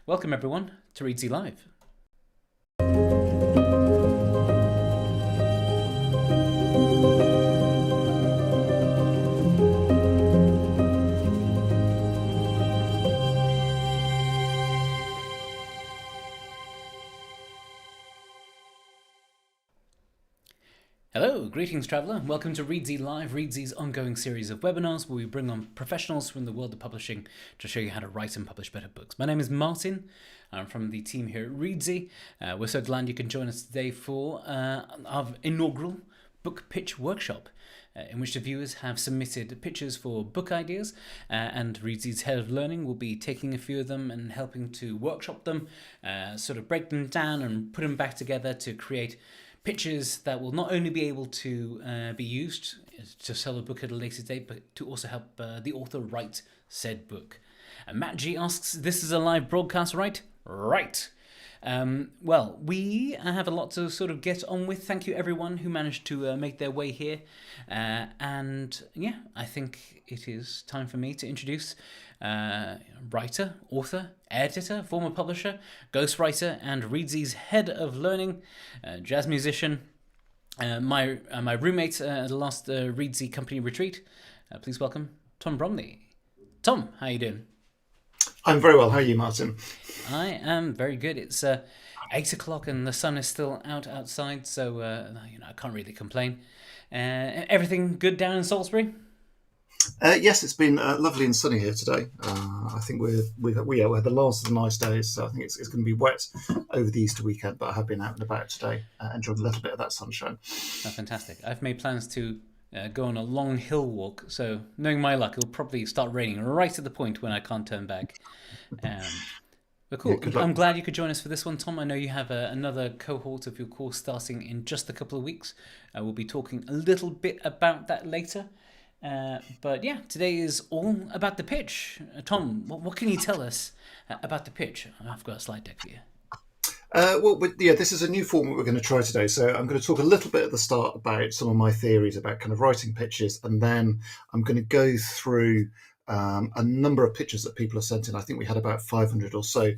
Welcome everyone to REEDSY Live. Hello, greetings traveller. Welcome to REEDSY Live, REEDSY'S ongoing series of webinars where we bring on professionals from the world of publishing to show you how to write and publish better books. My name is Martin. I'm from the team here at REEDSY. We're so glad you can join us today for our inaugural book pitch workshop, in which the viewers have submitted pitches for book ideas, and REEDSY'S head of learning will be taking a few of them and helping to workshop them, sort of break them down and put them back together to create pitches that will not only be able to be used to sell a book at a later date, but to also help the author write said book. Matt G asks, this is a live broadcast, right? Right. Well, we have a lot to sort of get on with. Thank you everyone who managed to make their way here. And yeah, I think it is time for me to introduce writer, author, editor, former publisher, ghostwriter, and REEDSY'S head of learning, jazz musician, my roommate at the last REEDSY company retreat. Please welcome Tom Bromley. Tom, how you doing? I'm very well. How are you, Martin? I am very good. It's 8 o'clock and the sun is still outside, so I can't really complain. Everything good down in Salisbury? Yes, it's been lovely and sunny here today. I think we had the last of the nice days, so I think it's going to be wet over the Easter weekend. But I have been out and about today, enjoying a little bit of that sunshine. Oh, fantastic! I've made plans to go on a long hill walk, so knowing my luck, it'll probably start raining right at the point when I can't turn back. But cool. Yeah, I'm glad you could join us for this one, Tom. I know you have another cohort of your course starting in just a couple of weeks. We'll be talking a little bit about that later. But yeah, today is all about the pitch. Tom, what can you tell us about the pitch? I've got a slide deck for you. This is a new format we're going to try today. So I'm going to talk a little bit at the start about some of my theories about kind of writing pitches, and then I'm going to go through a number of pitches that people have sent in. I think we had about 500 or so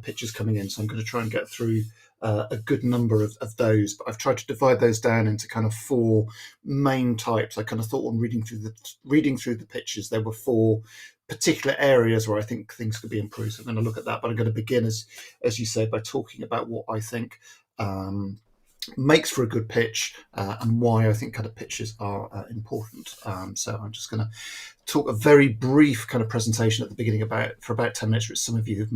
pitches coming in, so I'm going to try and get through a good number of those. But I've tried to divide those down into kind of four main types. I kind of thought when reading through the pitches, there were four particular areas where I think things could be improved. So I'm going to look at that, but I'm going to begin, as you say, by talking about what I think makes for a good pitch and why I think kind of pitches are important. So I'm just going to talk a very brief kind of presentation at the beginning for about 10 minutes, which some of you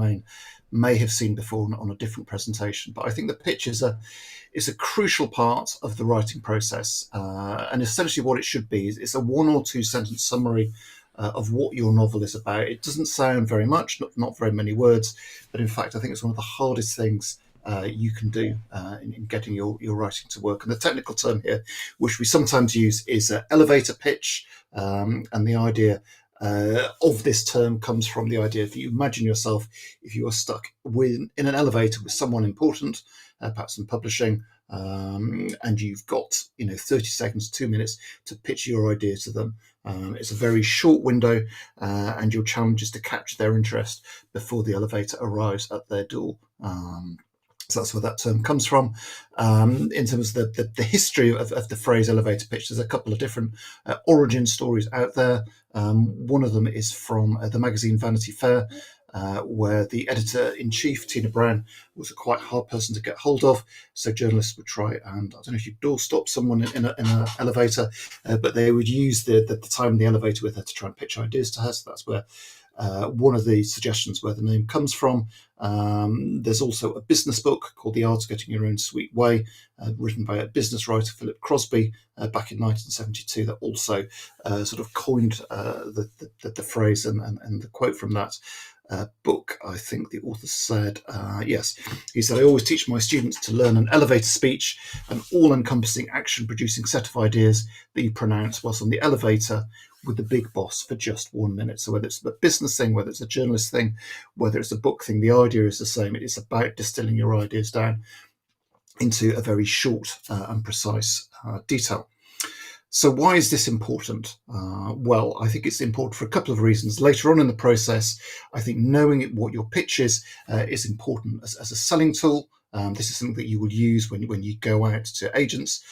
may have seen before on a different presentation. But I think the pitch is a crucial part of the writing process, and essentially what it should be is it's a 1 or 2 sentence summary of what your novel is about. It doesn't sound very much, not very many words, but in fact I think it's one of the hardest things you can do in getting your writing to work. And the technical term here, which we sometimes use, is elevator pitch, and the idea of this term comes from the idea, if you imagine yourself, if you are stuck in an elevator with someone important, perhaps in publishing, and you've got 30 seconds, 2 minutes to pitch your idea to them. It's a very short window, and your challenge is to capture their interest before the elevator arrives at their door. So that's where that term comes from. In terms of the history of the phrase elevator pitch, there's a couple of different origin stories out there. One of them is from the magazine Vanity Fair, where the editor-in-chief, Tina Brown, was a quite hard person to get hold of. So journalists would try and, I don't know if you doorstop someone in an elevator, but they would use the time in the elevator with her to try and pitch ideas to her. So that's where one of the suggestions where the name comes from. There's also a business book called The Art of Getting Your Own Sweet Way, written by a business writer, Philip Crosby, back in 1972, that also sort of coined the phrase and the quote from that book. I think the author said, yes, he said, "I always teach my students to learn an elevator speech, an all-encompassing action-producing set of ideas that you pronounce whilst on the elevator with the big boss for just 1 minute." So whether it's a business thing, whether it's a journalist thing, whether it's a book thing, the idea is the same. It is about distilling your ideas down into a very short and precise detail. So why is this important? Well, I think it's important for a couple of reasons. Later on in the process, I think knowing what your pitch is important as a selling tool. This is something that you will use when you go out to agents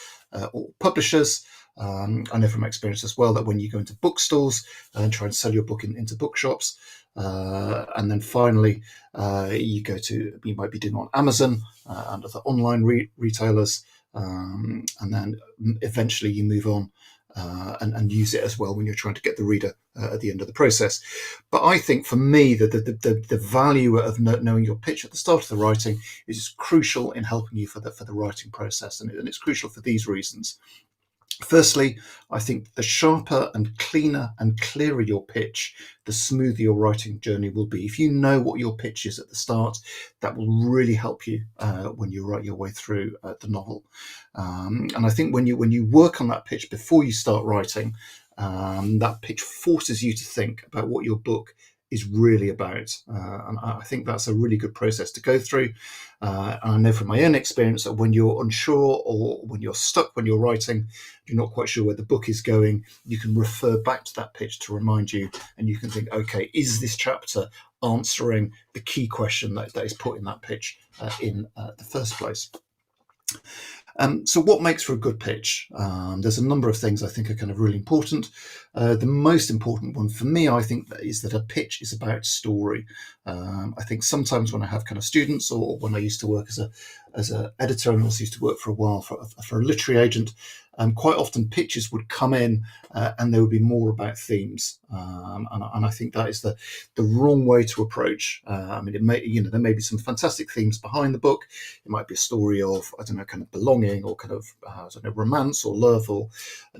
or publishers. I know from experience as well that when you go into bookstores and try and sell your book into bookshops, and then finally you might be doing on Amazon and other online retailers, and then eventually you move on and use it as well when you're trying to get the reader at the end of the process. But I think for me that the value of knowing your pitch at the start of the writing is crucial in helping you for the writing process, and it's crucial for these reasons. Firstly, I think the sharper and cleaner and clearer your pitch, the smoother your writing journey will be. If you know what your pitch is at the start, that will really help you when you write your way through the novel. And I think when you work on that pitch before you start writing, that pitch forces you to think about what your book is really about. And I think that's a really good process to go through. And I know from my own experience that when you're unsure or when you're stuck when you're writing, you're not quite sure where the book is going, you can refer back to that pitch to remind you, and you can think, okay, is this chapter answering the key question that is put in that pitch in the first place? So what makes for a good pitch? There's a number of things I think are kind of really important. The most important one for me, I think, is that a pitch is about story. I think sometimes when I have kind of students, or when I used to work as an editor, and also used to work for a while for a literary agent, quite often pitches would come in and they would be more about themes, and I think that is the wrong way to approach. I mean, there may be some fantastic themes behind the book. It might be a story of, I don't know, kind of belonging, or kind of romance or love or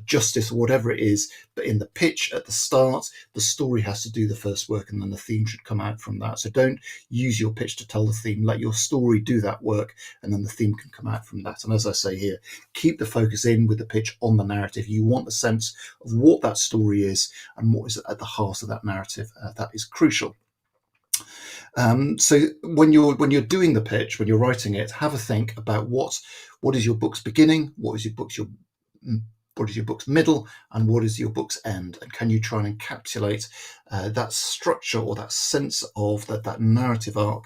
justice or whatever it is. But in the pitch at the start, the story has to do the first work, and then the theme should come out from that. So don't use your pitch to tell the theme. Let your story do that work, and then the theme can come out from that. And as I say here, keep the focus in with the pitch on the narrative. You want a sense of what that story is and what is at the heart of that narrative. That is crucial. So when you're doing the pitch, when you're writing it, have a think about what is your book's beginning, what is your book's middle, and what is your book's end, and can you try and encapsulate that structure or that sense of that narrative arc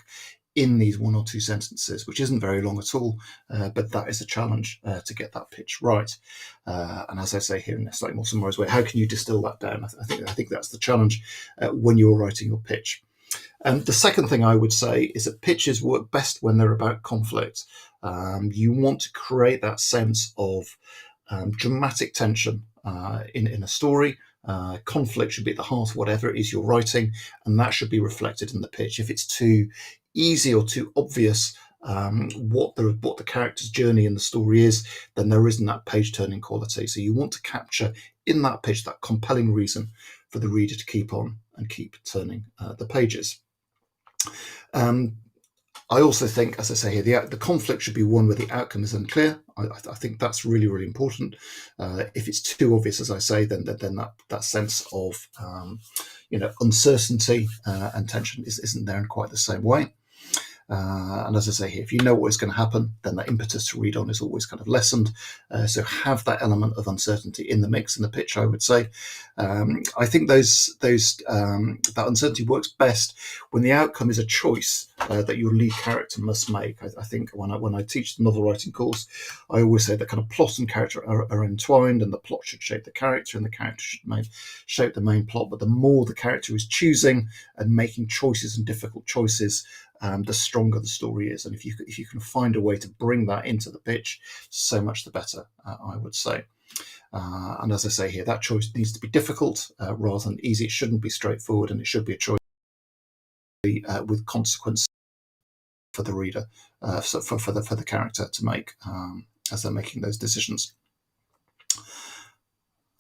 in these one or two sentences, which isn't very long at all, but that is a challenge to get that pitch right. And as I say here in a slightly more summarised way, how can you distill that down? I think that's the challenge when you're writing your pitch. And the second thing I would say is that pitches work best when they're about conflict. You want to create that sense of dramatic tension in a story. Conflict should be at the heart of whatever it is you're writing, and that should be reflected in the pitch. If it's too easy or too obvious what the character's journey in the story is, then there isn't that page turning quality. So you want to capture in that pitch that compelling reason for the reader to keep on and keep turning the pages. I also think, as I say here, the conflict should be one where the outcome is unclear. I think that's really, really important. If it's too obvious, as I say, then that sense of uncertainty and tension isn't there in quite the same way. And as I say here, if you know what is going to happen, then that impetus to read on is always kind of lessened. So have that element of uncertainty in the mix in the pitch, I would say. I think that uncertainty works best when the outcome is a choice that your lead character must make. I think when I teach the novel writing course, I always say that kind of plot and character are entwined, and the plot should shape the character, and the character should shape the main plot. But the more the character is choosing and making choices and difficult choices, the stronger the story is. And if you can find a way to bring that into the pitch, so much the better, I would say. And as I say here, that choice needs to be difficult rather than easy. It shouldn't be straightforward, and it should be a choice with consequence for the reader, for the character to make as they're making those decisions.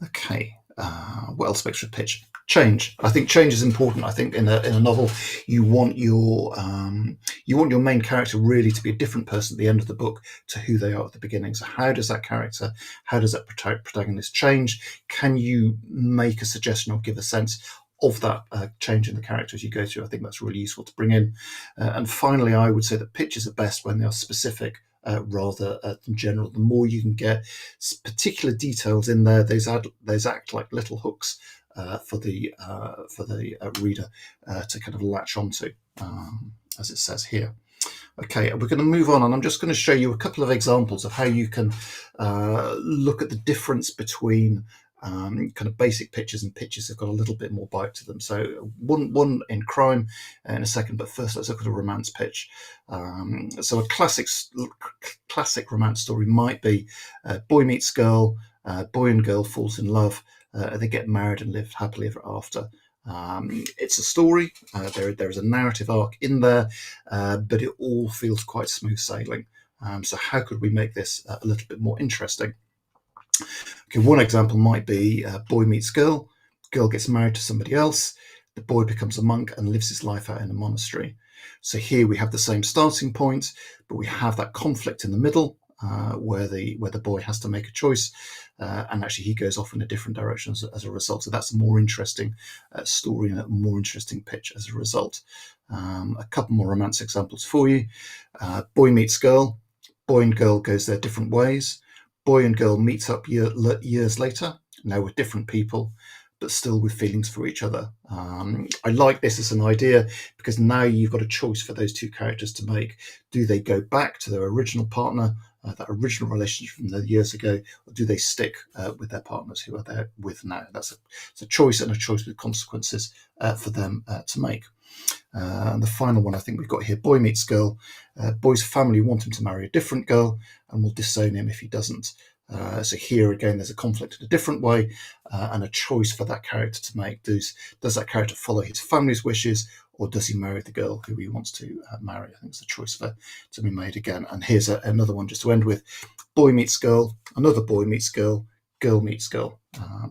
Okay. What else makes for a pitch? Change. I think change is important. I think in a novel, you want your main character really to be a different person at the end of the book to who they are at the beginning. So how does that protagonist change? Can you make a suggestion or give a sense of that change in the character as you go through? I think that's really useful to bring in. And finally, I would say that pitches are best when they are specific rather than general. The more you can get particular details in there, those act like little hooks for the reader to kind of latch onto, as it says here. Okay, we're going to move on, and I'm just going to show you a couple of examples of how you can look at the difference between kind of basic pictures and pictures that have got a little bit more bite to them. So one in crime in a second, but first let's look at a romance pitch. So a classic romance story might be boy meets girl, boy and girl falls in love, they get married and live happily ever after. It's a story, there is a narrative arc in there, but it all feels quite smooth sailing. So how could we make this a little bit more interesting? Okay, one example might be boy meets girl, girl gets married to somebody else, the boy becomes a monk and lives his life out in a monastery. So here we have the same starting point, but we have that conflict in the middle, where the boy has to make a choice, and actually he goes off in a different direction as a result. So that's a more interesting story and a more interesting pitch as a result. A couple more romance examples for you. Boy meets girl, boy and girl goes their different ways. Boy and girl meets up years later, now with different people, but still with feelings for each other. I like this as an idea because now you've got a choice for those two characters to make. Do they go back to their original partner, that original relationship from the years ago, or do they stick with their partners who are there with now? It's a choice, and a choice with consequences for them to make. And the final one I think we've got here, boy meets girl. Boy's family want him to marry a different girl and will disown him if he doesn't. So here again, there's a conflict in a different way, and a choice for that character to make. Does that character follow his family's wishes, or does he marry the girl who he wants to marry? I think it's a choice to be made again. And here's another one just to end with. Boy meets girl, another boy meets girl, girl meets girl.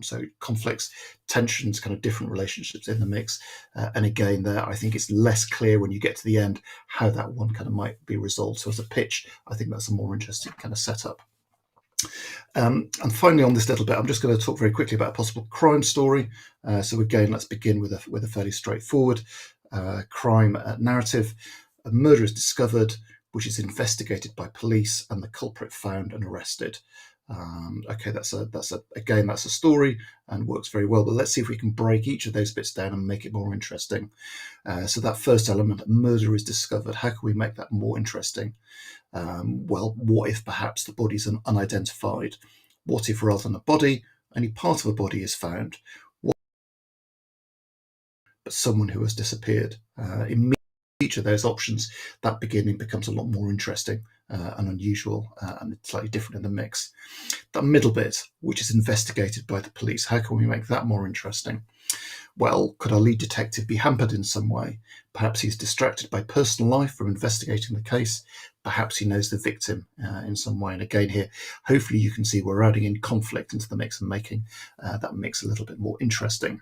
So conflicts, tensions, kind of different relationships in the mix. And again, there, I think it's less clear when you get to the end how that one kind of might be resolved. So as a pitch, I think that's a more interesting kind of setup. And finally, on this little bit, I'm just going to talk very quickly about a possible crime story. So again, let's begin with a fairly straightforward crime narrative. A murder is discovered, which is investigated by police, and the culprit found and arrested. Okay, that's a story and works very well. But let's see if we can break each of those bits down and make it more interesting. So that first element, murder is discovered. How can we make that more interesting? Well, what if perhaps the body's unidentified? What if rather than a body, only part of a body is found? But someone who has disappeared. In each of those options, that beginning becomes a lot more interesting and unusual and slightly different in the mix. That middle bit, which is investigated by the police, how can we make that more interesting? Well, could our lead detective be hampered in some way? Perhaps he's distracted by personal life from investigating the case. Perhaps he knows the victim in some way. And again here, hopefully you can see we're adding in conflict into the mix and making that mix a little bit more interesting.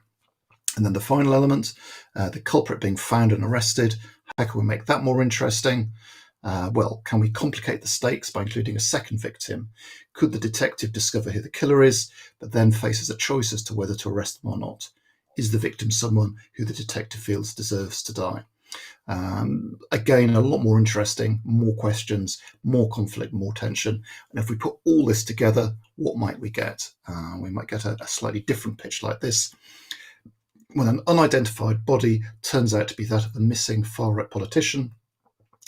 And then the final element, the culprit being found and arrested. How can we make that more interesting? Well, can we complicate the stakes by including a second victim? Could the detective discover who the killer is, but then faces a choice as to whether to arrest them or not? Is the victim someone who the detective feels deserves to die? Again, a lot more interesting, more questions, more conflict, more tension. And if we put all this together, what might we get? We might get a slightly different pitch like this. When an unidentified body turns out to be that of a missing far-right politician,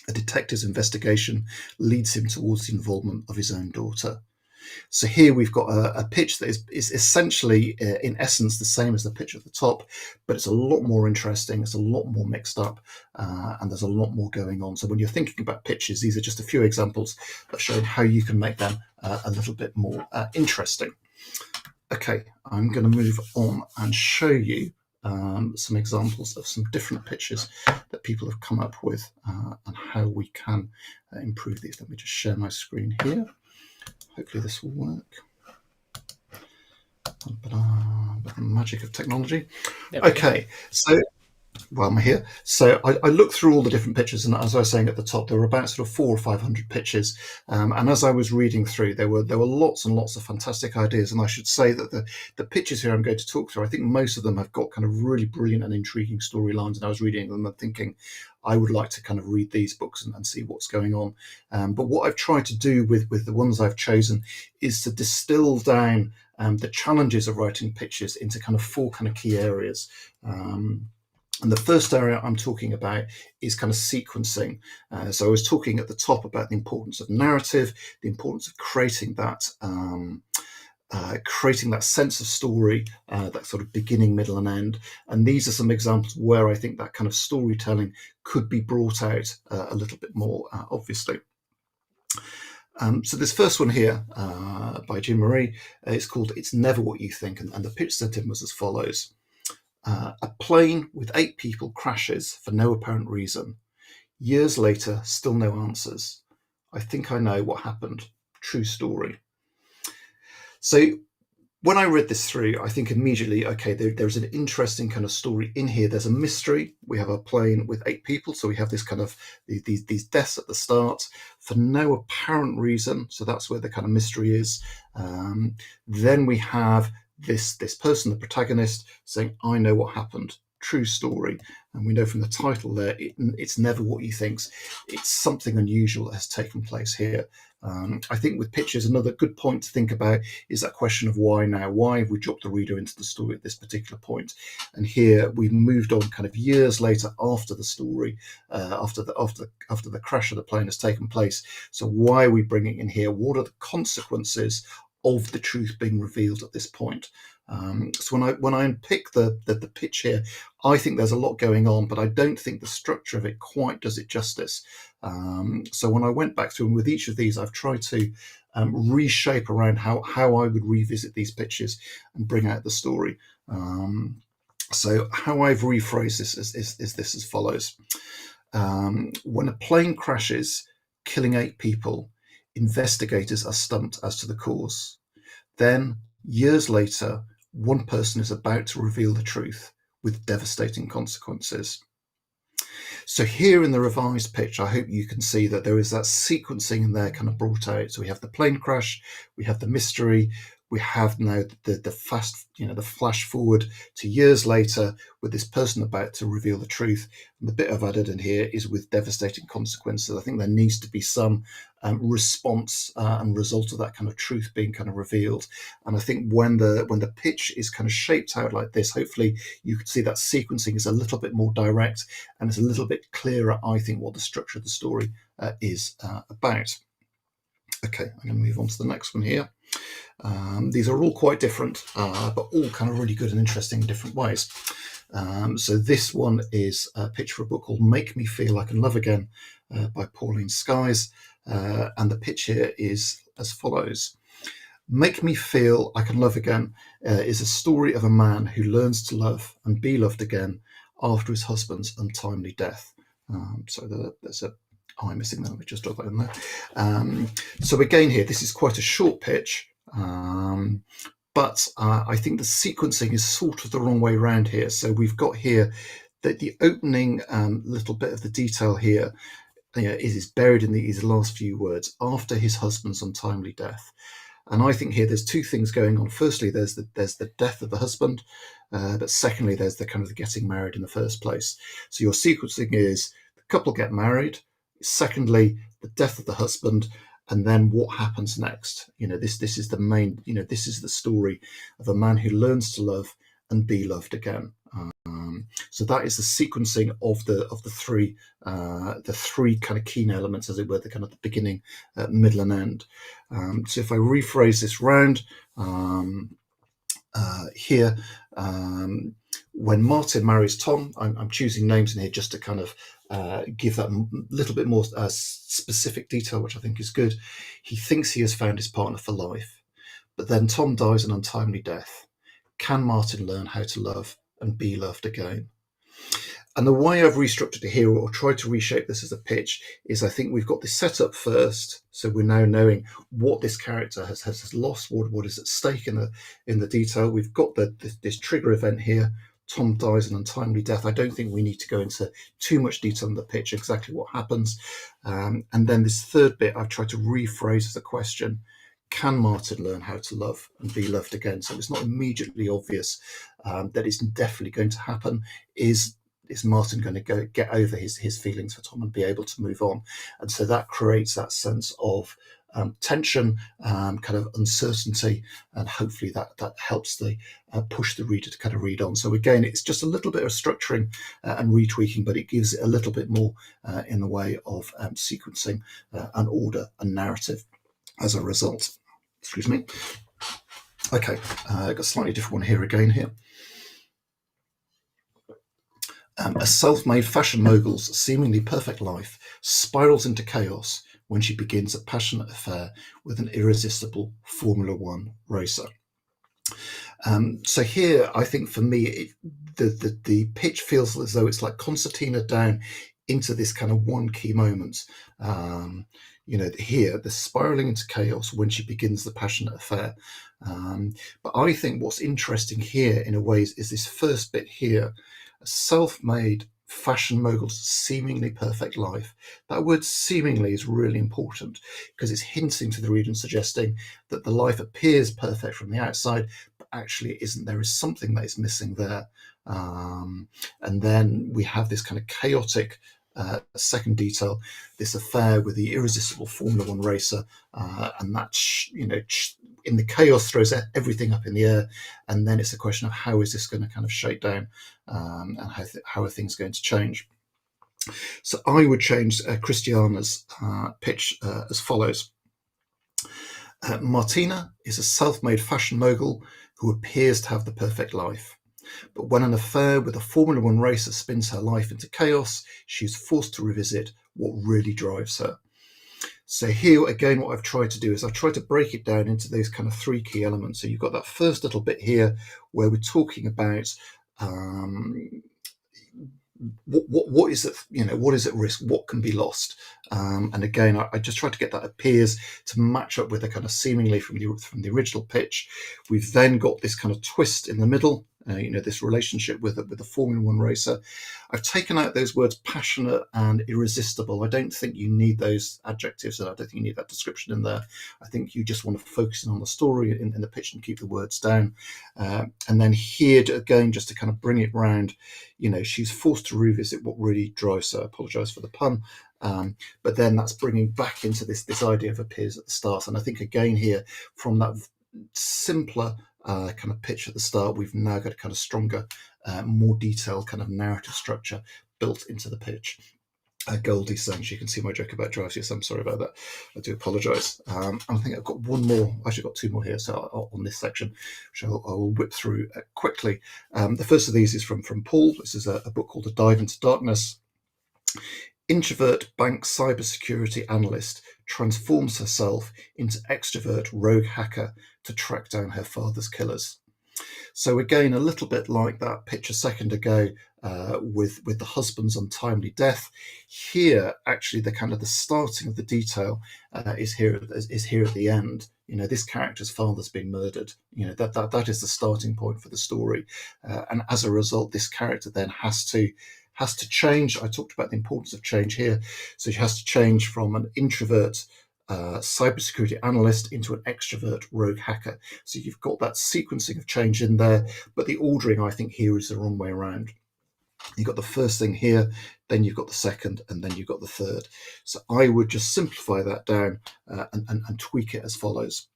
a detective's investigation leads him towards the involvement of his own daughter. So here we've got a pitch that is essentially, in essence, the same as the pitch at the top, but it's a lot more interesting, it's a lot more mixed up, and there's a lot more going on. So when you're thinking about pitches, these are just a few examples of showing how you can make them a little bit more interesting. Okay, I'm going to move on and show you some examples of some different pitches that people have come up with and how we can improve these. Let me just share my screen here. Hopefully this will work. The magic of technology. Okay, so While I'm here, so I looked through all the different pictures, and as I was saying at the top, there were about sort of 400 or 500 pictures. And as I was reading through, there were lots and lots of fantastic ideas. And I should say that the pictures here I'm going to talk through, I think most of them have got kind of really brilliant and intriguing storylines. And I was reading them and thinking, I would like to kind of read these books and see what's going on. But what I've tried to do with the ones I've chosen is to distill down the challenges of writing pictures into kind of four kind of key areas. And the first area I'm talking about is kind of sequencing. So I was talking at the top about the importance of narrative, the importance of creating that sense of story, that sort of beginning, middle, and end. And these are some examples where I think that kind of storytelling could be brought out a little bit more, obviously. So this first one here by Jim Marie is called "It's Never What You Think," and the pitch sent in was as follows. A plane with 8 people crashes for no apparent reason. Years later, still no answers. I think I know what happened. True story. So when I read this through, I think immediately, okay, there's an interesting kind of story in here. There's a mystery. We have a plane with 8 people. So we have this kind of these deaths at the start for no apparent reason. So that's where the kind of mystery is. Then we have this person, the protagonist, saying, I know what happened. True story. And we know from the title there, it's never what you think. It's something unusual that has taken place here. I think with pictures, another good point to think about is that question of why now? Why have we dropped the reader into the story at this particular point? And here we've moved on kind of years later after the story, after the crash of the plane has taken place. So why are we bringing in here? What are the consequences of the truth being revealed at this point? So when I unpick the pitch here, I think there's a lot going on, but I don't think the structure of it quite does it justice. So when I went back through, and with each of these, I've tried to reshape around how I would revisit these pitches and bring out the story. So how I've rephrased this is this as follows. When a plane crashes, killing 8 people, investigators are stumped as to the cause. Then, years later, one person is about to reveal the truth with devastating consequences. So here in the revised pitch, I hope you can see that there is that sequencing in there kind of brought out. So we have the plane crash, we have the mystery, we have now the flash forward to years later with this person about to reveal the truth. And the bit I've added in here is with devastating consequences. I think there needs to be some response and result of that kind of truth being kind of revealed. And I think when the pitch is kind of shaped out like this, hopefully you can see that sequencing is a little bit more direct and it's a little bit clearer, I think, what the structure of the story is about. Okay, I'm going to move on to the next one here. These are all quite different, but all kind of really good and interesting in different ways. So this one is a pitch for a book called Make Me Feel I Can Love Again by Pauline Skies. And the pitch here is as follows. Make Me Feel I Can Love Again is a story of a man who learns to love and be loved again after his husband's untimely death. So there's a I'm missing that. Let me just drop that in there. So again here, this is quite a short pitch, but I think the sequencing is sort of the wrong way around here. So we've got here that the opening little bit of the detail here is buried in these last few words, after his husband's untimely death. And I think here there's 2 things going on. Firstly, there's the death of the husband, but secondly, there's the kind of the getting married in the first place. So your sequencing is the couple get married. Secondly, the death of the husband, and then what happens next. This is the main. This is the story of a man who learns to love and be loved again. So that is the sequencing of the three kind of key elements, as it were, the kind of the beginning, middle, and end. So if I rephrase this round here. When Martin marries Tom, I'm choosing names in here just to kind of give that little bit more specific detail, which I think is good. He thinks he has found his partner for life, but then Tom dies an untimely death. Can Martin learn how to love and be loved again? And the way I've restructured it here, or tried to reshape this as a pitch, is I think we've got this setup first. So we're now knowing what this character has lost, what is at stake in the detail. We've got this trigger event here. Tom dies an untimely death. I don't think we need to go into too much detail on the pitch, exactly what happens. And then this third bit, I've tried to rephrase as a question: can Martin learn how to love and be loved again? So it's not immediately obvious that it's definitely going to happen. Is Martin going to get over his feelings for Tom and be able to move on? And so that creates that sense of tension, kind of uncertainty, and hopefully that helps the push the reader to kind of read on. So again, it's just a little bit of structuring and retweaking, but it gives it a little bit more in the way of sequencing and order and narrative as a result. Excuse me. Okay, I've got a slightly different one here again here. A self-made fashion mogul's seemingly perfect life spirals into chaos when she begins a passionate affair with an irresistible Formula One racer. So here, I think for me, the pitch feels as though it's like concertina down into this kind of one key moment. Here, the spiraling into chaos when she begins the passionate affair. But I think what's interesting here, in a way, is this first bit here: a self-made fashion mogul's seemingly perfect life. That word seemingly is really important because it's hinting to the reader and suggesting that the life appears perfect from the outside, but actually it isn't. There is something that is missing there. And then we have this kind of chaotic second detail, this affair with the irresistible Formula One racer, and that in the chaos throws everything up in the air, and then it's a question of how is this going to kind of shake down, and how are things going to change. So I would change Christiana's pitch as follows. Martina is a self-made fashion mogul who appears to have the perfect life. But when an affair with a Formula One racer spins her life into chaos, she is forced to revisit what really drives her. So here, again, what I've tried to do is I've tried to break it down into those kind of three key elements. So you've got that first little bit here where we're talking about what is it, what is at risk, what can be lost, and again, I just tried to get that appears to match up with the kind of seemingly from the original pitch. We've then got this kind of twist in the middle, this relationship with the Formula One racer. I've taken out those words passionate and irresistible. I don't think you need those adjectives, and I don't think you need that description in there. I think you just want to focus in on the story in the pitch and keep the words down. And then here, again, just to kind of bring it round, she's forced to revisit what really drives her. I apologise for the pun. But then that's bringing back into this idea of appears at the start. And I think, again, here, from that simpler kind of pitch at the start, we've now got a kind of stronger, more detailed kind of narrative structure built into the pitch. Goldie saying she can see my joke about drives. Yes, I'm sorry about that. I do apologise. And I think I've got one more. Actually, got two more here. So on this section, which I'll whip through quickly. The first of these is from Paul. This is a book called A Dive into Darkness. Introvert bank cybersecurity analyst transforms herself into extrovert rogue hacker to track down her father's killers. So again, a little bit like that pitch a second ago with the husband's untimely death. Here, actually, the kind of the starting of the detail is here at the end. This character's father's been murdered. That is the starting point for the story, and as a result, this character then has to change. I talked about the importance of change here. So she has to change from an introvert cybersecurity analyst into an extrovert rogue hacker. So you've got that sequencing of change in there, but the ordering, I think, here is the wrong way around. You've got the first thing here, then you've got the second, and then you've got the third. So I would just simplify that down and tweak it as follows.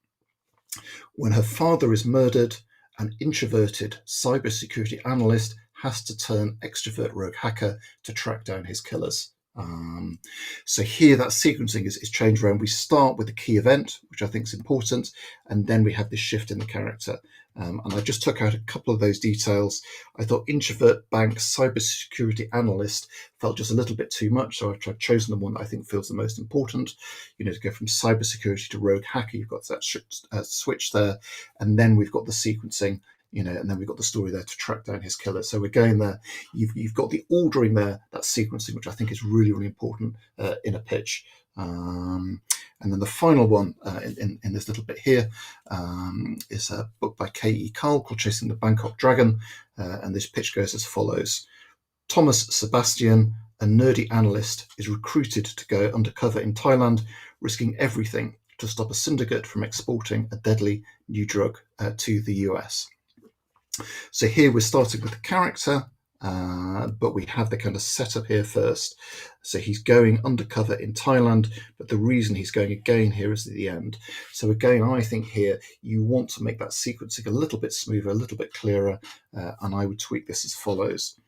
When her father is murdered, an introverted cybersecurity analyst has to turn extrovert rogue hacker to track down his killers. So here that sequencing is changed around. We start with the key event, which I think is important, and then we have this shift in the character. And I just took out a couple of those details. I thought introvert bank cybersecurity analyst felt just a little bit too much, so I've chosen the one that I think feels the most important. To go from cybersecurity to rogue hacker, you've got that switch there, and then we've got the sequencing. and then we've got the story there to track down his killer. So again, there you've got the ordering there, that sequencing, which I think is really, really important in a pitch. And then the final one in this little bit here is a book by K.E. Carl called Chasing the Bangkok Dragon. And this pitch goes as follows. Thomas Sebastian, a nerdy analyst, is recruited to go undercover in Thailand, risking everything to stop a syndicate from exporting a deadly new drug to the US. So here we're starting with the character, but we have the kind of setup here first. So he's going undercover in Thailand, but the reason he's going again here is at the end. So again, I think here you want to make that sequencing a little bit smoother, a little bit clearer, and I would tweak this as follows.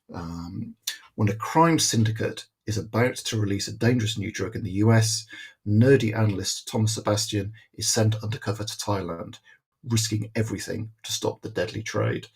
When a crime syndicate is about to release a dangerous new drug in the US, nerdy analyst Thomas Sebastian is sent undercover to Thailand, risking everything to stop the deadly trade.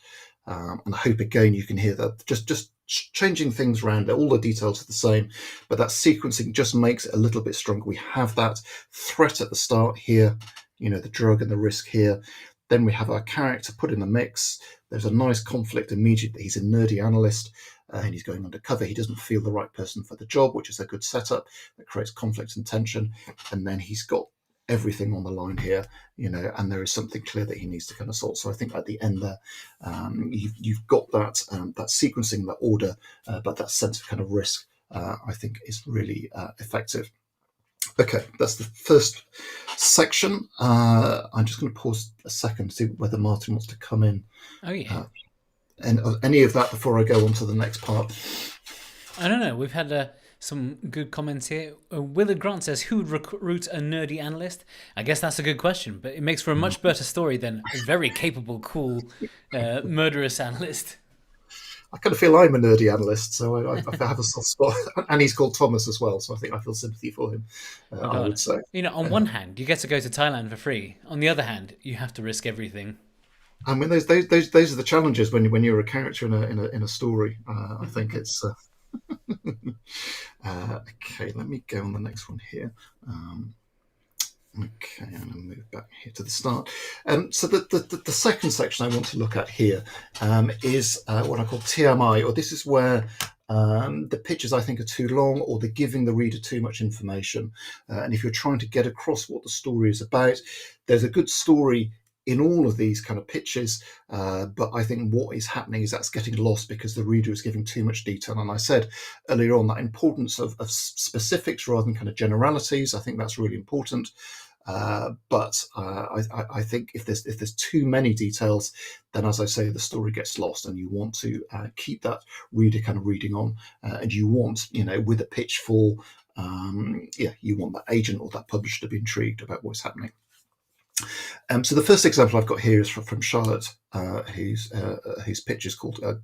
And I hope again you can hear that just changing things around. All the details are the same, but that sequencing just makes it a little bit stronger. We have that threat at the start here, the drug and the risk here. Then we have our character put in the mix. There's a nice conflict immediately. He's a nerdy analyst and he's going undercover. He doesn't feel the right person for the job, which is a good setup that creates conflict and tension. And then he's got everything on the line here, and there is something clear that he needs to kind of sort. So I think at the end there, you've got that sequencing, that order, but that sense of kind of risk, I think is really effective. Okay, that's the first section. I'm just going to pause a second to see whether Martin wants to come in. Oh, yeah. And any of that before I go on to the next part. I don't know. We've had some good comments here. Willard Grant says, who would recruit a nerdy analyst? I guess that's a good question, but it makes for a much better story than a very capable, cool, murderous analyst. I kind of feel I'm a nerdy analyst, so I have a soft spot. And he's called Thomas as well, so I think I feel sympathy for him, I would say. On one hand, you get to go to Thailand for free. On the other hand, you have to risk everything. I mean, those are the challenges when you're a character in a story. I think it's... okay, let me go on the next one here. Okay, I'm going to move back here to the start. So the second section I want to look at here is what I call TMI, or this is where the pictures I think are too long, or they're giving the reader too much information. And if you're trying to get across what the story is about, there's a good story in all of these kind of pitches, but I think what is happening is that's getting lost because the reader is giving too much detail. And I said earlier on that importance of specifics rather than kind of generalities. I think that's really important. But I think if there's too many details, then as I say, the story gets lost, and you want to keep that reader kind of reading on, and you want, with a pitch for, you want that agent or that publisher to be intrigued about what's happening. So the first example I've got here is from Charlotte, whose pitch is called a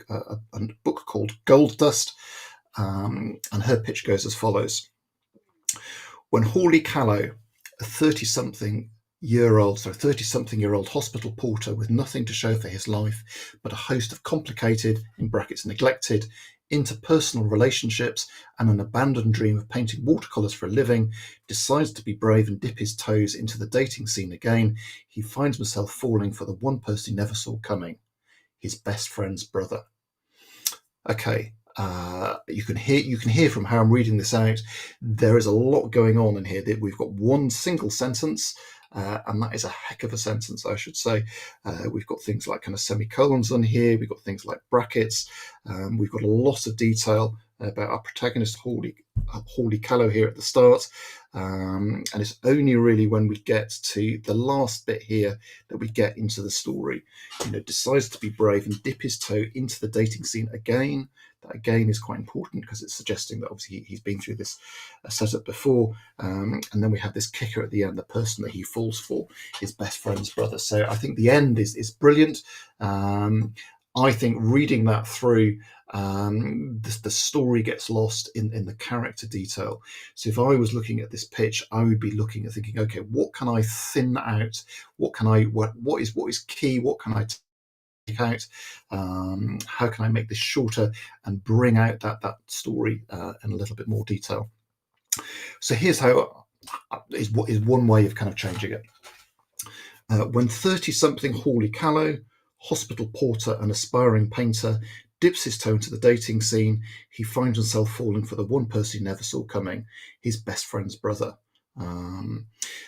book called Gold Dust, and her pitch goes as follows. When Hawley Callow, a 30-something-year-old hospital porter with nothing to show for his life but a host of complicated, in brackets neglected, interpersonal relationships and an abandoned dream of painting watercolours for a living, decides to be brave and dip his toes into the dating scene again, he finds himself falling for the one person he never saw coming, his best friend's brother. Okay, you can hear from how I'm reading this out, there is a lot going on in here. That we've got one single sentence, and that is a heck of a sentence, I should say. We've got things like kind of semicolons on here. We've got things like brackets. We've got a lot of detail about our protagonist, Hawley Callow, here at the start. And it's only really when we get to the last bit here that we get into the story. Decides to be brave and dip his toe into the dating scene again. That again is quite important because it's suggesting that obviously he's been through this setup before. And then we have this kicker at the end, the person that he falls for, his best friend's brother. So I think the end is brilliant. I think reading that through, the story gets lost in the character detail. So if I was looking at this pitch, I would be looking at thinking, okay, what can I thin out? What is key? What can I take out? How can I make this shorter and bring out that story in a little bit more detail? So here's how is one way of kind of changing it. When 30-something Hawley Callow, hospital porter and aspiring painter, dips his toe into the dating scene. He finds himself falling for the one person he never saw coming, his best friend's brother.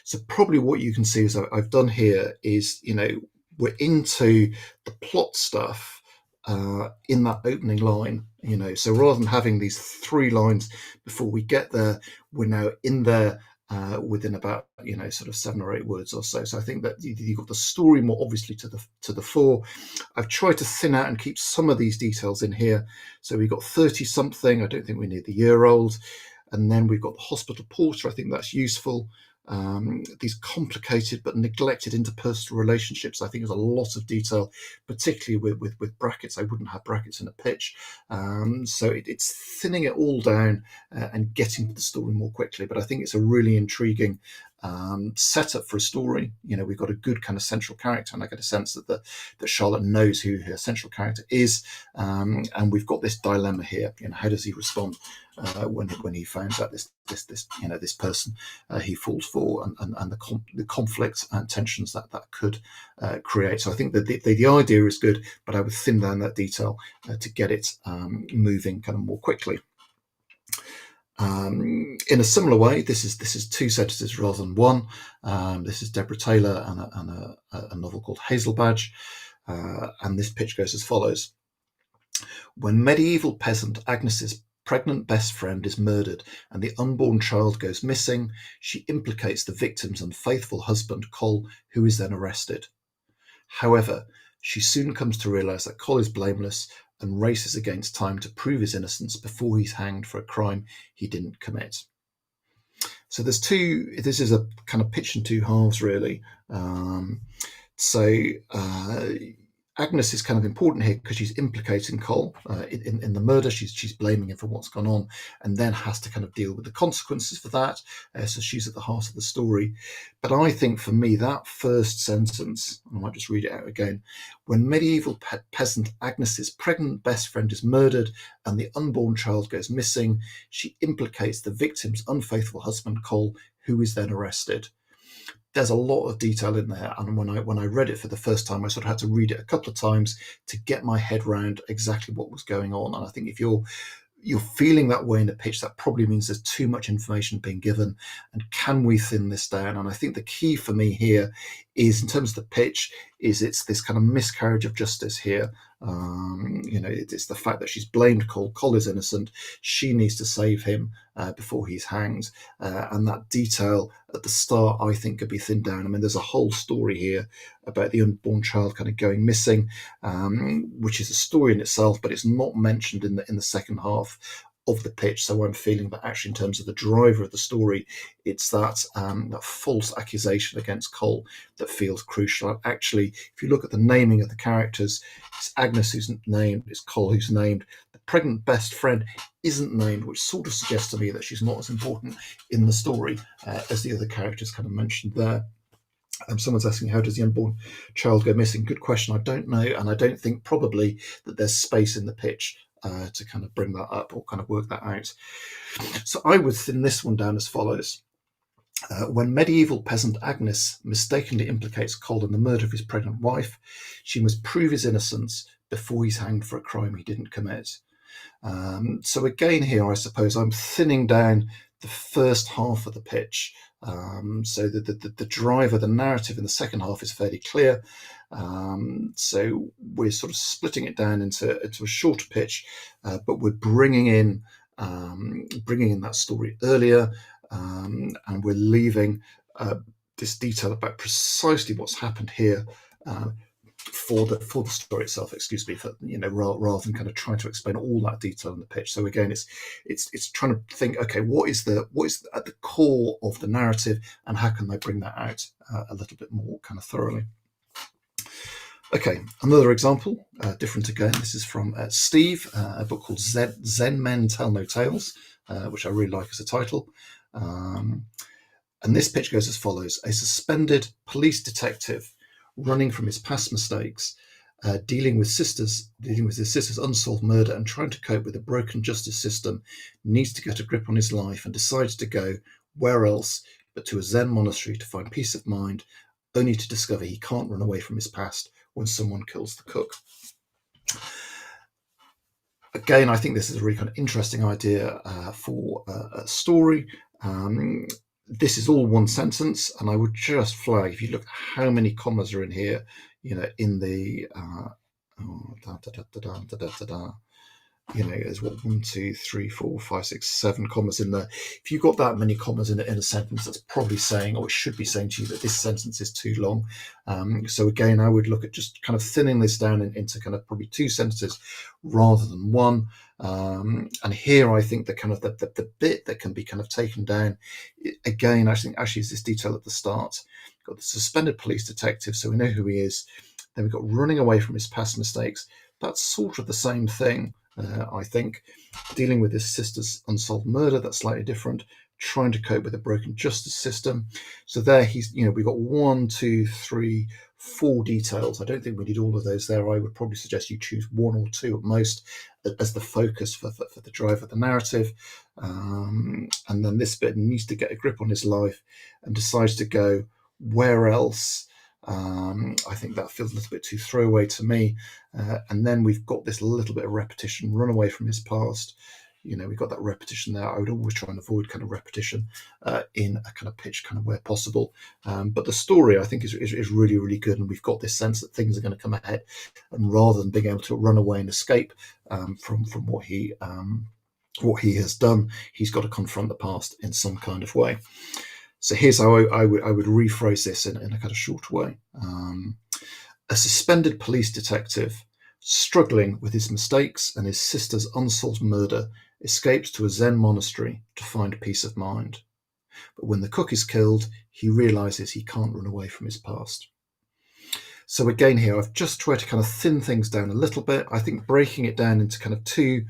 So probably what you can see is I've done here is, we're into the plot stuff in that opening line, so rather than having these 3 lines before we get there, we're now in there within about sort of 7 or 8 words or so. So I think that you've got the story more obviously to the fore. I've tried to thin out and keep some of these details in here. So we've got 30 something. I don't think we need the year old. And then we've got the hospital porter. I think that's useful. These complicated but neglected interpersonal relationships. I think there's a lot of detail, particularly with brackets. I wouldn't have brackets in a pitch. So it's thinning it all down and getting to the story more quickly. But I think it's a really intriguing setup for a story. We've got a good kind of central character, and I get a sense that Charlotte knows who her central character is, and we've got this dilemma here. How does he respond when he finds out this person he falls for, and the conflicts and tensions that could create. So I think that the idea is good, but I would thin down that detail to get it moving kind of more quickly. In a similar way, this is 2 sentences rather than 1. This is Deborah Taylor and a novel called Hazel Badge, and this pitch goes as follows. When medieval peasant Agnes's pregnant best friend is murdered and the unborn child goes missing, she implicates the victim's unfaithful husband, Col, who is then arrested. However, she soon comes to realise that Col is blameless and races against time to prove his innocence before he's hanged for a crime he didn't commit. So this is a kind of pitch in 2 halves, really. Agnes is kind of important here because she's implicating Col in the murder. She's blaming him for what's gone on, and then has to kind of deal with the consequences for that. So she's at the heart of the story. But I think for me, that first sentence, I might just read it out again. When medieval peasant Agnes's pregnant best friend is murdered and the unborn child goes missing, she implicates the victim's unfaithful husband, Col, who is then arrested. There's a lot of detail in there, and when I read it for the first time, I sort of had to read it a couple of times to get my head around exactly what was going on. And I think if you're feeling that way in a pitch, that probably means there's too much information being given, and can we thin this down? And I think the key for me here is, in terms of the pitch, is it's this kind of miscarriage of justice here. It's the fact that she's blamed Col. Col is innocent. She needs to save him before he's hanged. And that detail at the start, I think, could be thinned down. I mean, there's a whole story here about the unborn child kind of going missing, which is a story in itself, but it's not mentioned in the second half of the pitch. So I'm feeling that actually, in terms of the driver of the story, it's that false accusation against Col that feels crucial. Actually, if you look at the naming of the characters, it's Agnes who's named, it's Col who's named. The pregnant best friend isn't named, which sort of suggests to me that she's not as important in the story as the other characters kind of mentioned there. Someone's asking, how does the unborn child go missing? Good question. I don't know, and I don't think probably that there's space in the pitch to kind of bring that up or kind of work that out. So I would thin this one down as follows. When medieval peasant Agnes mistakenly implicates Col in the murder of his pregnant wife, she must prove his innocence before he's hanged for a crime he didn't commit. So again here, I suppose I'm thinning down the first half of the pitch. So the driver, the narrative in the second half is fairly clear. So we're sort of splitting it down into a shorter pitch, but we're bringing in that story earlier, and we're leaving this detail about precisely what's happened here for the story itself. Excuse me, rather than kind of trying to explain all that detail in the pitch. So again, it's trying to think, okay, what is at the core of the narrative, and how can they bring that out a little bit more kind of thoroughly. Okay, another example, different again. This is from Steve, a book called Zen Men Tell No Tales, which I really like as a title. And this pitch goes as follows. A suspended police detective running from his past mistakes, dealing with his sister's unsolved murder and trying to cope with a broken justice system, needs to get a grip on his life and decides to go where else but to a Zen monastery to find peace of mind, only to discover he can't run away from his past when someone kills the cook. Again, I think this is a really kind of interesting idea for a story. This is all one sentence, and I would just flag, if you look at how many commas are in here, in the there's 1, 2, 3, 4, 5, 6, 7 commas in there. If you've got that many commas in a sentence, that's probably saying, or it should be saying to you, that this sentence is too long. So again, I would look at just kind of thinning this down into kind of probably 2 sentences rather than 1. And here I think the bit that can be kind of taken down, again, I think actually is this detail at the start. We've got the suspended police detective, so we know who he is. Then we've got running away from his past mistakes. That's sort of the same thing. I think dealing with his sister's unsolved murder, that's slightly different. Trying to cope with a broken justice system. So there we've got 1, 2, 3, 4 details. I don't think we need all of those there. I would probably suggest you choose 1 or 2 at most as the focus for the drive of the narrative. And then this bit needs to get a grip on his life and decides to go where else. I think that feels a little bit too throwaway to me. And then we've got this little bit of repetition, run away from his past. We've got that repetition there. I would always try and avoid kind of repetition in a kind of pitch kind of where possible. But the story, I think, is really, really good. And we've got this sense that things are going to come ahead. And rather than being able to run away and escape from what he has done, he's got to confront the past in some kind of way. So here's how I would rephrase this in a kind of short way. A suspended police detective, struggling with his mistakes and his sister's unsolved murder, escapes to a Zen monastery to find peace of mind. But when the cook is killed, he realizes he can't run away from his past. So again here, I've just tried to kind of thin things down a little bit. I think breaking it down into kind of 2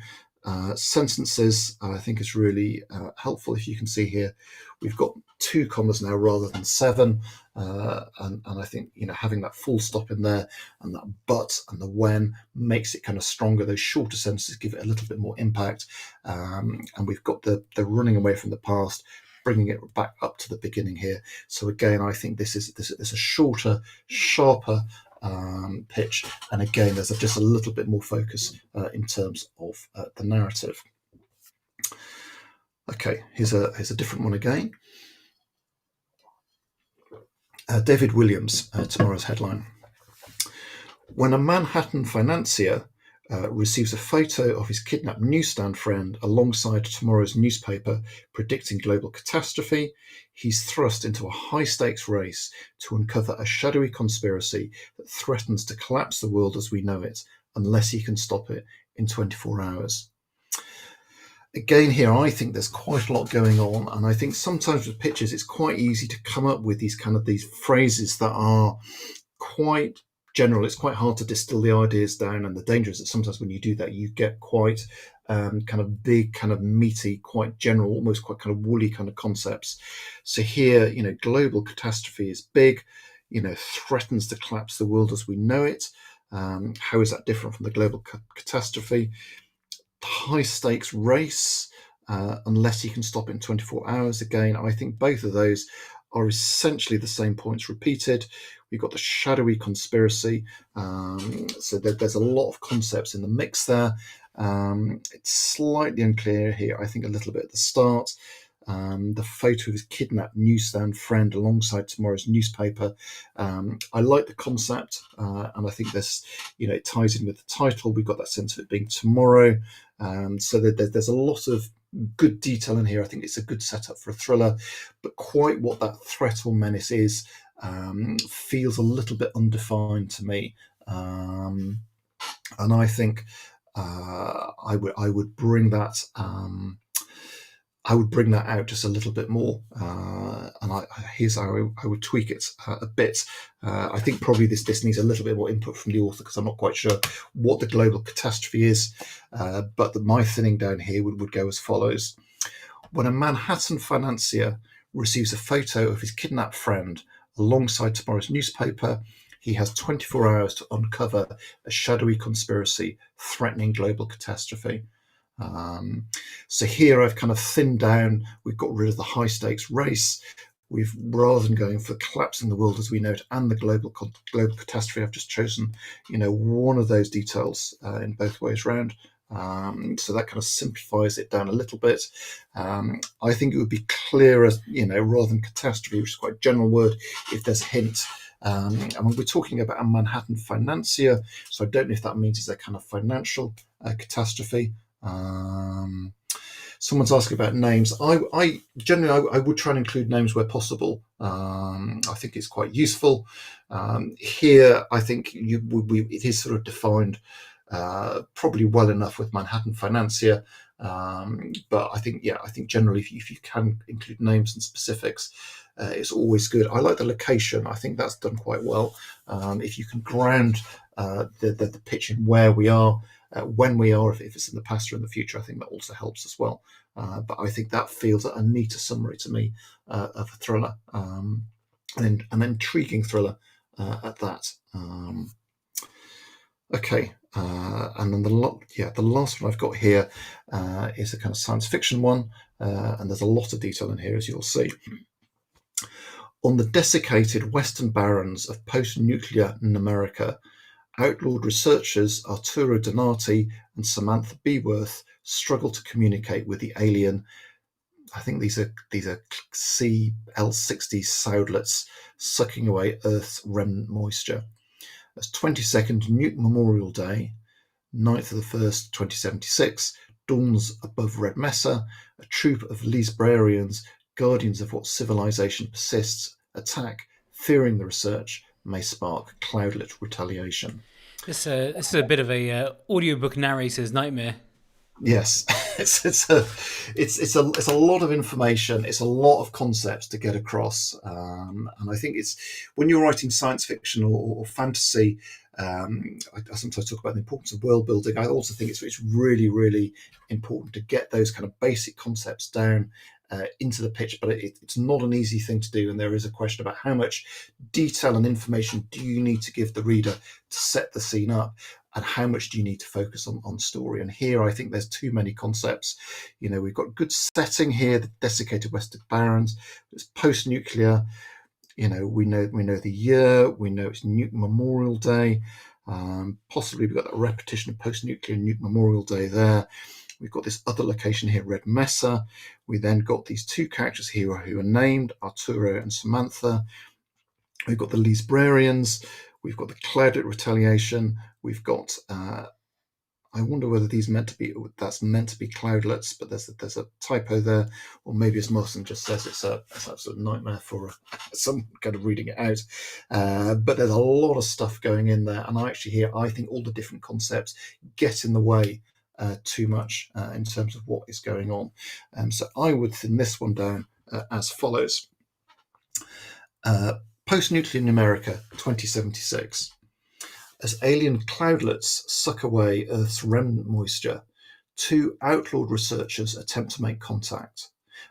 sentences, I think is really helpful. If you can see here, we've got 2 commas now rather than 7, and I think having that full stop in there and that but and the when makes it kind of stronger. Those shorter sentences give it a little bit more impact, and we've got the running away from the past, bringing it back up to the beginning here. So again, I think this is a shorter, sharper pitch, and again there's just a little bit more focus in terms of the narrative. Okay, here's a different one again. David Williams, tomorrow's headline. When a Manhattan financier receives a photo of his kidnapped newsstand friend alongside tomorrow's newspaper predicting global catastrophe, he's thrust into a high-stakes race to uncover a shadowy conspiracy that threatens to collapse the world as we know it, unless he can stop it in 24 hours. Again here, I think there's quite a lot going on, and I think sometimes with pitches it's quite easy to come up with these phrases that are quite general. It's quite hard to distill the ideas down, and the danger is that sometimes when you do that, you get quite kind of big, kind of meaty, quite general, almost quite kind of woolly kind of concepts. So here, global catastrophe is big, threatens to collapse the world as we know it. How is that different from the global catastrophe? High stakes race, unless he can stop it in 24 hours. Again, I think both of those are essentially the same points repeated. We've got the shadowy conspiracy, so there's a lot of concepts in the mix there. It's slightly unclear here, I think, a little bit at the start. The photo of his kidnapped newsstand friend alongside tomorrow's newspaper. I like the concept, and I think this, it ties in with the title. We've got that sense of it being tomorrow. So there's a lot of good detail in here. I think it's a good setup for a thriller, but quite what that threat or menace is feels a little bit undefined to me. And I think I would bring that. I would bring that out just a little bit more, and here's how I would tweak it a bit. I think probably this needs a little bit more input from the author, because I'm not quite sure what the global catastrophe is, but my thinning down here would go as follows. When a Manhattan financier receives a photo of his kidnapped friend alongside tomorrow's newspaper, he has 24 hours to uncover a shadowy conspiracy threatening global catastrophe. So here I've kind of thinned down. We've got rid of the high stakes race. We've, rather than going for collapsing the world as we know it and the global catastrophe, I've just chosen, one of those details in both ways round. So that kind of simplifies it down a little bit. I think it would be clearer, rather than catastrophe, which is quite a general word, if there's a hint. And we're talking about a Manhattan financier, so I don't know if that means it's a kind of financial catastrophe. Someone's asking about names. I generally I would try and include names where possible. I think it's quite useful. Here, I think it is sort of defined probably well enough with Manhattan financier. But I think generally if you can include names and specifics, it's always good. I like the location. I think that's done quite well. If you can ground the pitch in where we are, when we are, if it's in the past or in the future, I think that also helps as well. But I think that feels a neater summary to me of a thriller, and an intriguing thriller at that. Okay, and then the last one I've got here is a kind of science fiction one, and there's a lot of detail in here, as you'll see. On the desiccated western barrens of post-nuclear America, outlawed researchers Arturo Donati and Samantha Beworth struggle to communicate with the alien. I think these are CL60 soudlets sucking away Earth's remnant moisture. As 22nd Nuke Memorial Day, 9th of the 1st, 2076, dawns above Red Mesa, a troop of librarians, guardians of what civilization persists, attack, fearing the research may spark cloudlet retaliation. This is a bit of a audiobook narrator's nightmare. Yes, it's a lot of information. It's a lot of concepts to get across, and I think it's when you're writing science fiction or fantasy. I sometimes talk about the importance of world building. I also think it's really, really important to get those kind of basic concepts down into the pitch, but it's not an easy thing to do, and there is a question about how much detail and information do you need to give the reader to set the scene up, and how much do you need to focus on story. And here I think there's too many concepts. We've got good setting here, the desiccated Western Barrens, it's post-nuclear, we know the year, we know it's Nuke Memorial Day, possibly we've got that repetition of post-nuclear Nuke Memorial Day there. We've got this other location here, Red Mesa. We then got these two characters here who are named, Arturo and Samantha. We've got the librarians. We've got the cloudlet retaliation. We've got, I wonder whether that's meant to be cloudlets, but there's a typo there, or maybe as Martin just says, it's an absolute nightmare for some kind of reading it out. But there's a lot of stuff going in there, and I think all the different concepts get in the way too much in terms of what is going on. So I would thin this one down as follows. Post-nuclear America, 2076. As alien cloudlets suck away Earth's remnant moisture, two outlawed researchers attempt to make contact.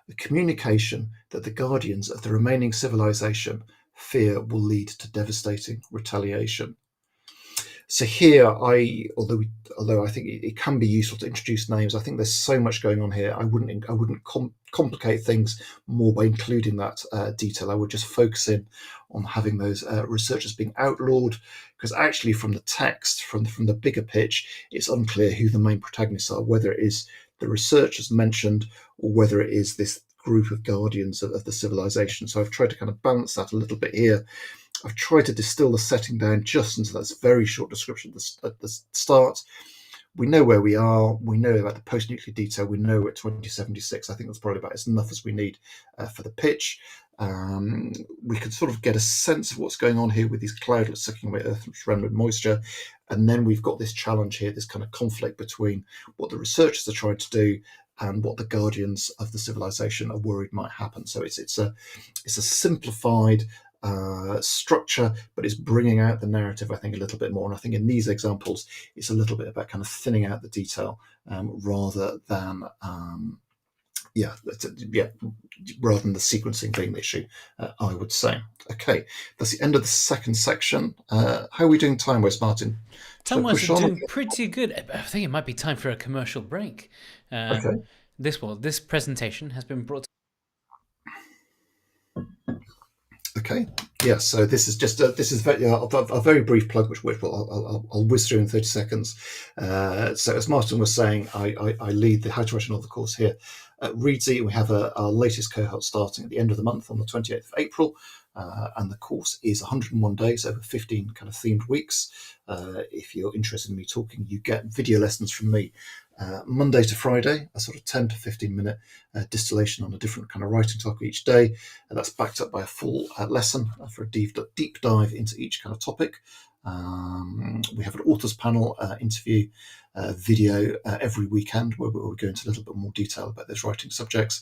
A communication that the guardians of the remaining civilization fear will lead to devastating retaliation. So here, although I think it can be useful to introduce names, I think there's so much going on here. I wouldn't complicate things more by including that detail. I would just focus in on having those researchers being outlawed, because actually from the text, from the bigger pitch, it's unclear who the main protagonists are, whether it is the researchers mentioned or whether it is this group of guardians of the civilization. So I've tried to kind of balance that a little bit here. I've tried to distill the setting down just into that very short description at the start. We know where we are. We know about the post-nuclear detail. We know we're at 2076. I think that's probably about as enough as we need for the pitch. We can sort of get a sense of what's going on here with these cloudlets sucking away Earth's remnant moisture. And then we've got this challenge here, this kind of conflict between what the researchers are trying to do and what the guardians of the civilization are worried might happen. So it's a simplified structure, but it's bringing out the narrative, I think, a little bit more. And I think in these examples, it's a little bit about kind of thinning out the detail rather than rather than the sequencing being the issue, I would say. Okay, that's the end of the second section. How are we doing time-wise, Martin? Time-wise, we're doing pretty good. I think it might be time for a commercial break. Okay. This presentation has been brought Okay. Yeah. So this is just a very brief plug, which I'll whiz through in 30 seconds. So as Martin was saying, I lead the How to Write a Novel course here at REEDSY. We have our latest cohort starting at the end of the month on the 28th of April. And the course is 101 days over 15 kind of themed weeks. If you're interested in me talking, you get video lessons from me Monday to Friday, a sort of 10 to 15 minute distillation on a different kind of writing topic each day. And that's backed up by a full lesson for a deep dive into each kind of topic. We have an authors panel interview video every weekend where we go into a little bit more detail about those writing subjects.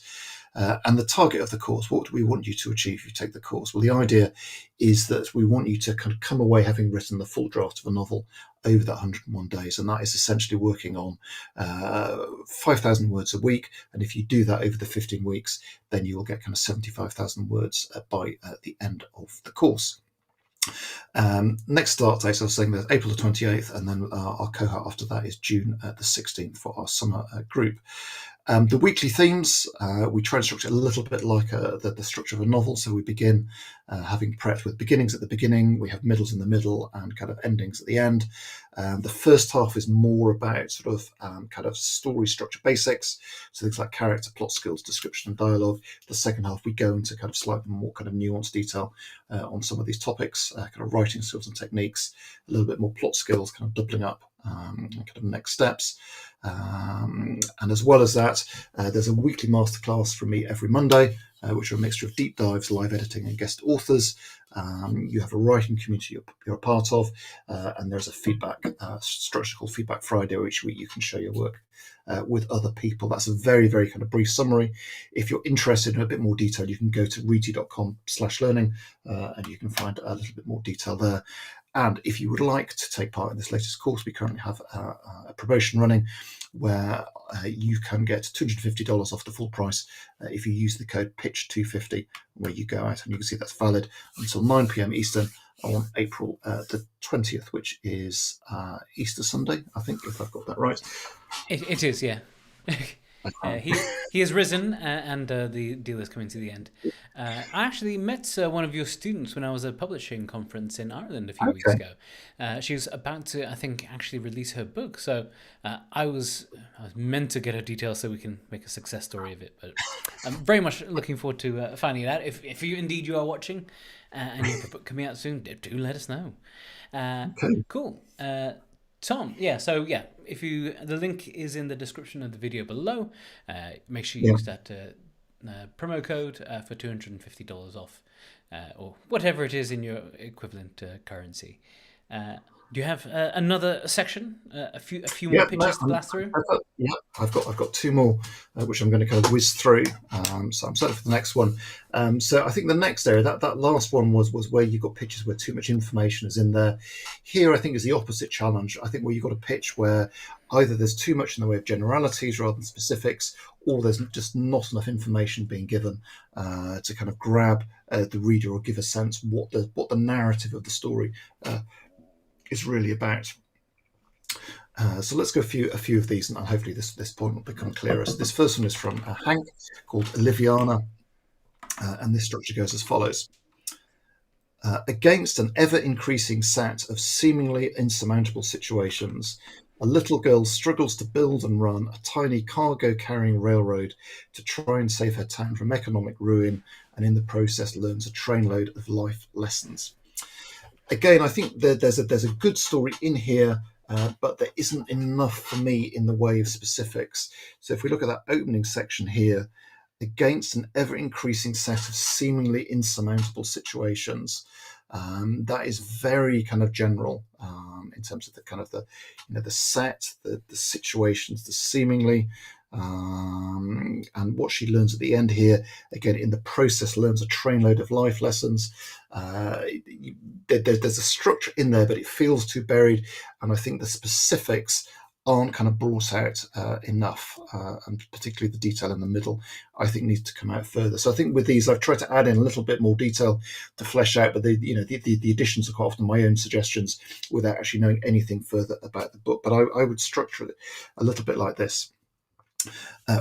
And the target of the course, what do we want you to achieve if you take the course? Well, the idea is that we want you to kind of come away having written the full draft of a novel over that 101 days. And that is essentially working on 5,000 words a week. And if you do that over the 15 weeks, then you will get kind of 75,000 words by the end of the course. Next start date, I was saying that April the 28th, and then our cohort after that is June the 16th for our summer group. The weekly themes, we try to structure a little bit like the structure of a novel. So we begin having prepped with beginnings at the beginning, we have middles in the middle, and kind of endings at the end. The first half is more about sort of kind of story structure basics, so things like character, plot skills, description, and dialogue. The second half, we go into kind of slightly more kind of nuanced detail on some of these topics, kind of writing skills and techniques, a little bit more plot skills, kind of doubling up, kind of next steps. And as well as that, there's a weekly masterclass from me every Monday, which are a mixture of deep dives, live editing, and guest authors. You have a writing community you're a part of, and there's a feedback structure called Feedback Friday, where each week you can share your work with other people. That's a very, very kind of brief summary. If you're interested in a bit more detail, you can go to reedsy.com/learning, and you can find a little bit more detail there. And if you would like to take part in this latest course, we currently have a promotion running where you can get $250 off the full price if you use the code PITCH250 where you go out. And you can see that's valid until 9 p.m. Eastern on April the 20th, which is Easter Sunday, I think, if I've got that right. It is, yeah. He has risen, and the deal is coming to the end. I actually met one of your students when I was at a publishing conference in Ireland a few weeks ago. She was about to, I think, actually release her book. So I was meant to get her details so we can make a success story of it. But I'm very much looking forward to finding it out. If you are watching and you have a book coming out soon, do let us know. Cool. Tom, if the link is in the description of the video below. Make sure you use that promo code for $250 off, or whatever it is in your equivalent currency. Do you have another section? A few more pitches to blast through? I've got two more, which I'm going to kind of whiz through. So I'm set for the next one. So I think the next area, that last one was where you got pitches where too much information is in there. Here, I think is the opposite challenge. I think where you've got a pitch where either there's too much in the way of generalities rather than specifics, or there's just not enough information being given to kind of grab the reader or give a sense what the narrative of the story is really about. So let's go through a few of these, and hopefully this point will become clearer. So this first one is from Hank, called Liviana, and this structure goes as follows. Against an ever-increasing set of seemingly insurmountable situations, a little girl struggles to build and run a tiny cargo-carrying railroad to try and save her town from economic ruin, and in the process learns a trainload of life lessons. Again, I think there's a good story in here, but there isn't enough for me in the way of specifics. So if we look at that opening section here, against an ever-increasing set of seemingly insurmountable situations, that is very kind of general in terms of the kind of the set, the situations, the seemingly. And what she learns at the end here, again, in the process, learns a trainload of life lessons. There's a structure in there, but it feels too buried. And I think the specifics aren't kind of brought out enough, and particularly the detail in the middle, I think needs to come out further. So I think with these, I've tried to add in a little bit more detail to flesh out, but the additions are quite often my own suggestions without actually knowing anything further about the book. But I would structure it a little bit like this.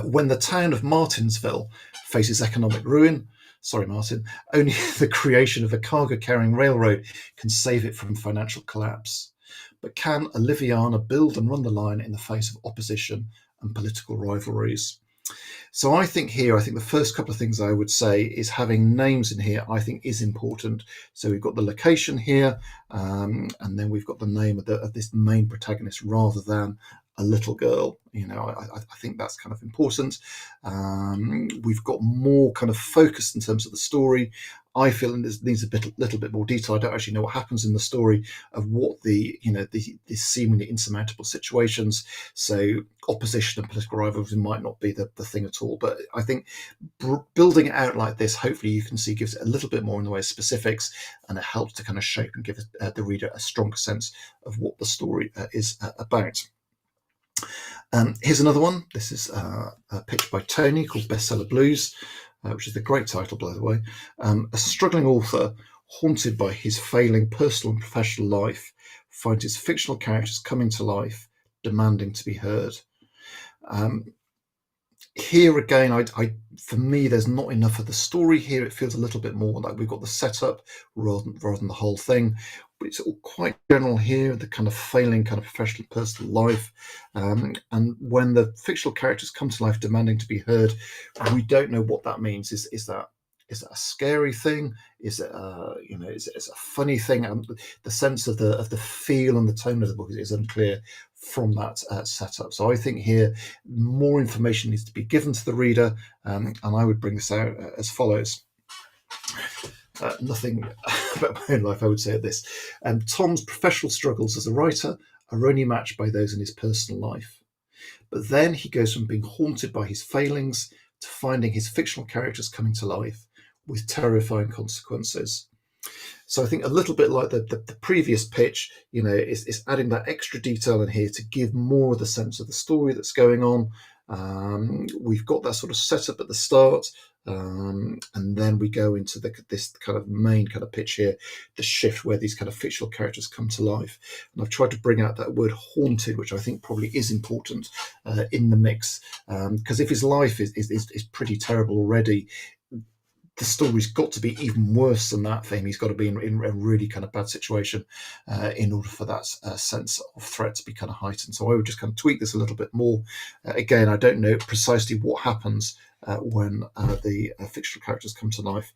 When the town of Martinsville faces economic ruin, sorry, Martin, only the creation of a cargo-carrying railroad can save it from financial collapse. But can Oliviana build and run the line in the face of opposition and political rivalries? So I think the first couple of things I would say is having names in here, I think, is important. So we've got the location here, and then we've got the name of this main protagonist rather than a little girl. I think that's kind of important. We've got more kind of focus in terms of the story. I feel this needs little bit more detail. I don't actually know what happens in the story of what these seemingly insurmountable situations. So opposition and political rivalry might not be the thing at all. But I think building it out like this, hopefully you can see, gives it a little bit more in the way of specifics, and it helps to kind of shape and give the reader a stronger sense of what the story is about. Here's another one. This is pitched by Tony, called Bestseller Blues, which is the great title, by the way. A struggling author, haunted by his failing personal and professional life, finds his fictional characters coming to life, demanding to be heard. Here again, for me, there's not enough of the story here. It feels a little bit more like we've got the setup rather than the whole thing. But it's all quite general here, the kind of failing kind of professional personal life. And when the fictional characters come to life demanding to be heard, we don't know what that means. Is that a scary thing? Is it is it a funny thing? And the sense of the feel and the tone of the book is unclear from that setup. So I think here more information needs to be given to the reader, and I would bring this out as follows. Nothing about my own life, I would say, at this. Tom's professional struggles as a writer are only matched by those in his personal life. But then he goes from being haunted by his failings to finding his fictional characters coming to life with terrifying consequences. So I think a little bit like the previous pitch, is adding that extra detail in here to give more of the sense of the story that's going on. We've got that sort of setup at the start, and then we go into this kind of main kind of pitch here, the shift where these kind of fictional characters come to life. And I've tried to bring out that word haunted, which I think probably is important in the mix, because if his life is pretty terrible already, the story's got to be even worse than that for him. He's got to be in a really kind of bad situation in order for that sense of threat to be kind of heightened. So I would just kind of tweak this a little bit more. Again, I don't know precisely what happens when the fictional characters come to life,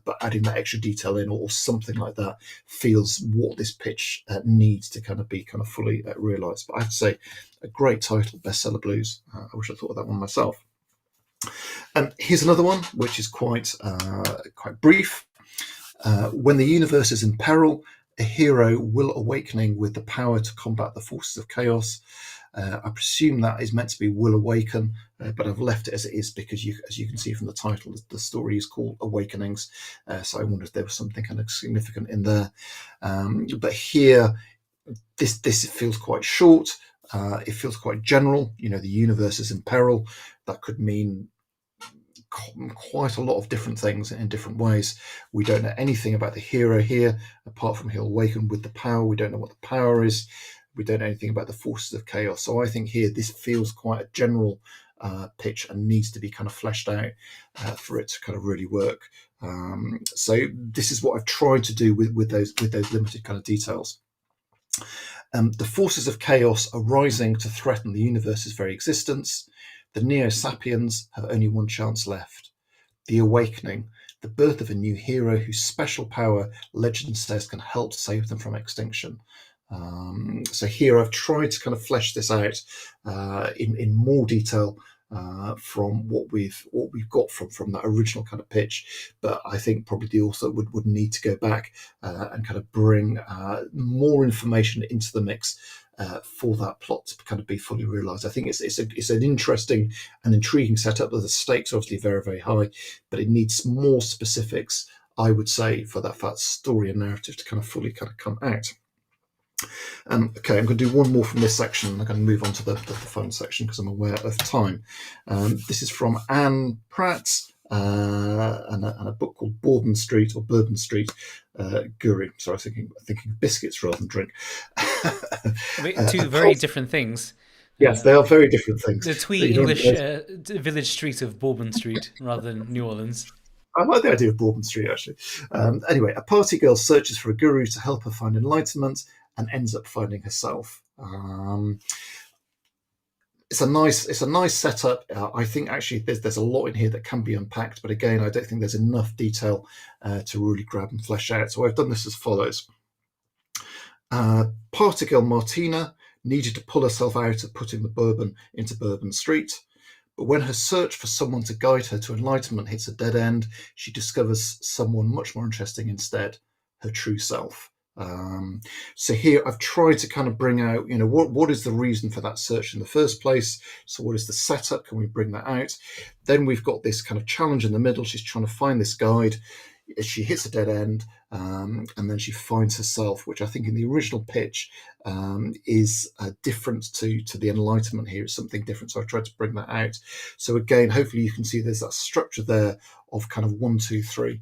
but adding that extra detail in or something like that feels what this pitch needs to kind of be kind of fully realised. But I have to say, a great title, Bestseller Blues. I wish I thought of that one myself. Here's another one, which is quite brief. When the universe is in peril, a hero will awakening with the power to combat the forces of chaos. I presume that is meant to be will awaken, but I've left it as it is because, as you can see from the title, the story is called Awakenings. So I wonder if there was something kind of significant in there. But here, this feels quite short. It feels quite general. The universe is in peril. That could mean quite a lot of different things in different ways. We don't know anything about the hero here, apart from he'll awaken with the power. We don't know what the power is. We don't know anything about the forces of chaos. So I think here this feels quite a general pitch and needs to be kind of fleshed out for it to kind of really work. So this is what I've tried to do with those limited kind of details. The forces of chaos are rising to threaten the universe's very existence. The Neo-Sapiens have only one chance left. The awakening, the birth of a new hero whose special power, legend says, can help save them from extinction. So here I've tried to kind of flesh this out in more detail from what we've got from that original kind of pitch, but I think probably the author would need to go back and kind of bring more information into the mix for that plot to kind of be fully realised. I think it's an interesting and intriguing setup. The stakes are obviously very, very high, but it needs more specifics, I would say, for that story and narrative to kind of fully kind of come out. Okay, I'm going to do one more from this section. I'm going to move on to the fun section because I'm aware of time. This is from Anne Pratt and a book called Bourbon Street Guru. So I was thinking biscuits rather than drink. Two very different things. Yes, they are very different things. The twee English village street of Bourbon Street rather than New Orleans. I like the idea of Bourbon Street, actually. Anyway, a party girl searches for a guru to help her find enlightenment and ends up finding herself. It's a nice setup. I think actually there's a lot in here that can be unpacked, but again, I don't think there's enough detail to really grab and flesh out. So I've done this as follows. Party girl Martina needed to pull herself out of putting the bourbon into Bourbon Street. But when her search for someone to guide her to enlightenment hits a dead end, she discovers someone much more interesting instead, her true self. So here I've tried to kind of bring out, what is the reason for that search in the first place? So what is the setup? Can we bring that out? Then we've got this kind of challenge in the middle. She's trying to find this guide. She hits a dead end, and then she finds herself, which I think in the original pitch is different to the enlightenment here. It's something different, so I've tried to bring that out. So again, hopefully you can see there's that structure there of kind of 1, 2, 3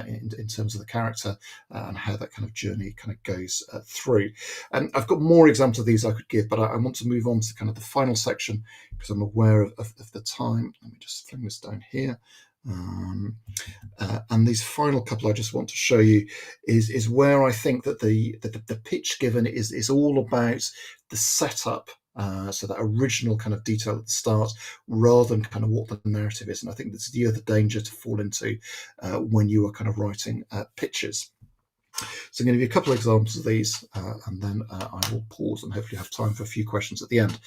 in terms of the character and how that kind of journey kind of goes through. And I've got more examples of these I could give, but I want to move on to kind of the final section because I'm aware of the time. Let me just fling this down here. And these final couple I just want to show you is where I think that the pitch given is all about the setup, so that original kind of detail at the start rather than kind of what the narrative is. And I think that's the other danger to fall into when you are kind of writing pitches. So I'm going to give you a couple of examples of these and then I will pause and hopefully have time for a few questions at the end.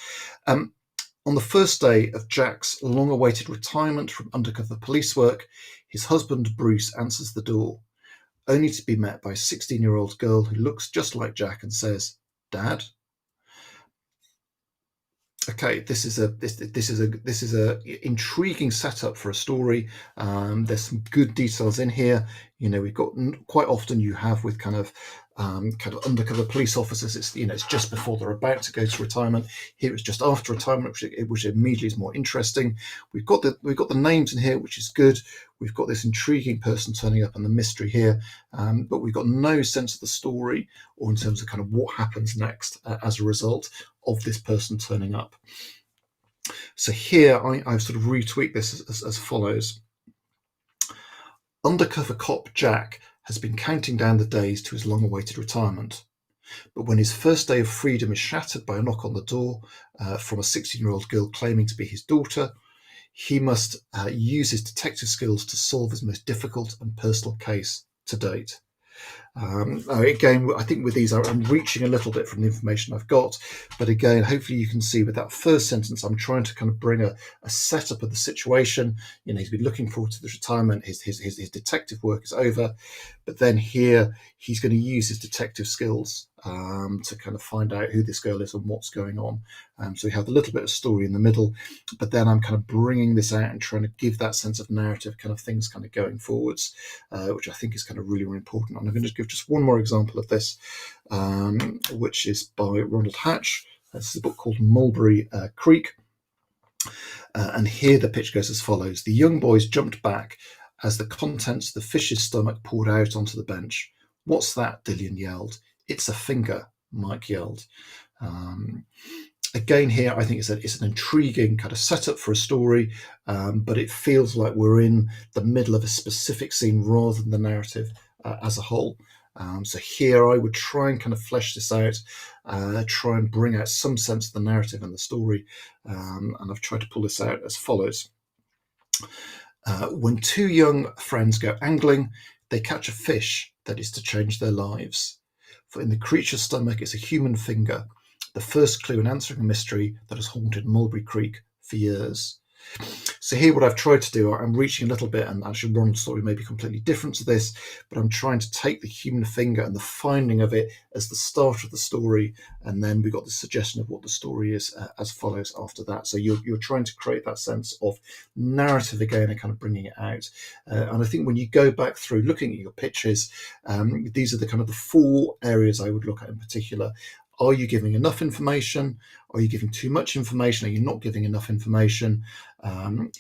On the first day of Jack's long-awaited retirement from undercover police work, his husband Bruce answers the door, only to be met by a 16-year-old girl who looks just like Jack and says, "Dad?" Okay, this is a intriguing setup for a story. There's some good details in here. We've got quite often you have with kind of undercover police officers. It's just before they're about to go to retirement. Here it's just after retirement, which immediately is more interesting. We've got the names in here, which is good. We've got this intriguing person turning up and the mystery here, but we've got no sense of the story or in terms of kind of what happens next as a result of this person turning up. So here I've sort of retweaked this as follows. Undercover cop Jack has been counting down the days to his long-awaited retirement. But when his first day of freedom is shattered by a knock on the door from a 16-year-old girl claiming to be his daughter, he must use his detective skills to solve his most difficult and personal case to date. Again, I think with these I'm reaching a little bit from the information I've got, but again, hopefully you can see with that first sentence I'm trying to kind of bring a setup of the situation. He's been looking forward to this retirement. His detective work is over, but then here he's going to use his detective skills to kind of find out who this girl is and what's going on. So we have a little bit of story in the middle, but then I'm kind of bringing this out and trying to give that sense of narrative kind of things kind of going forwards, which I think is kind of really, really important. And I'm going to give just one more example of this, which is by Ronald Hatch. This is a book called Mulberry Creek. And here the pitch goes as follows. The young boys jumped back as the contents of the fish's stomach poured out onto the bench. "What's that?" Dillian yelled. "It's a finger," Mike yelled. Again, here I think it's an intriguing kind of setup for a story, but it feels like we're in the middle of a specific scene rather than the narrative as a whole. So here I would try and kind of flesh this out, try and bring out some sense of the narrative and the story, and I've tried to pull this out as follows. When two young friends go angling, they catch a fish that is to change their lives. For in the creature's stomach is a human finger, the first clue in answering a mystery that has haunted Mulberry Creek for years. So here what I've tried to do, I'm reaching a little bit, and actually Ron's story may be completely different to this, but I'm trying to take the human finger and the finding of it as the start of the story, and then we've got the suggestion of what the story is as follows after that. So you're trying to create that sense of narrative again and kind of bringing it out. And I think when you go back through looking at your pitches, these are the kind of the four areas I would look at in particular. Are you giving enough information? Are you giving too much information? Are you not giving enough information?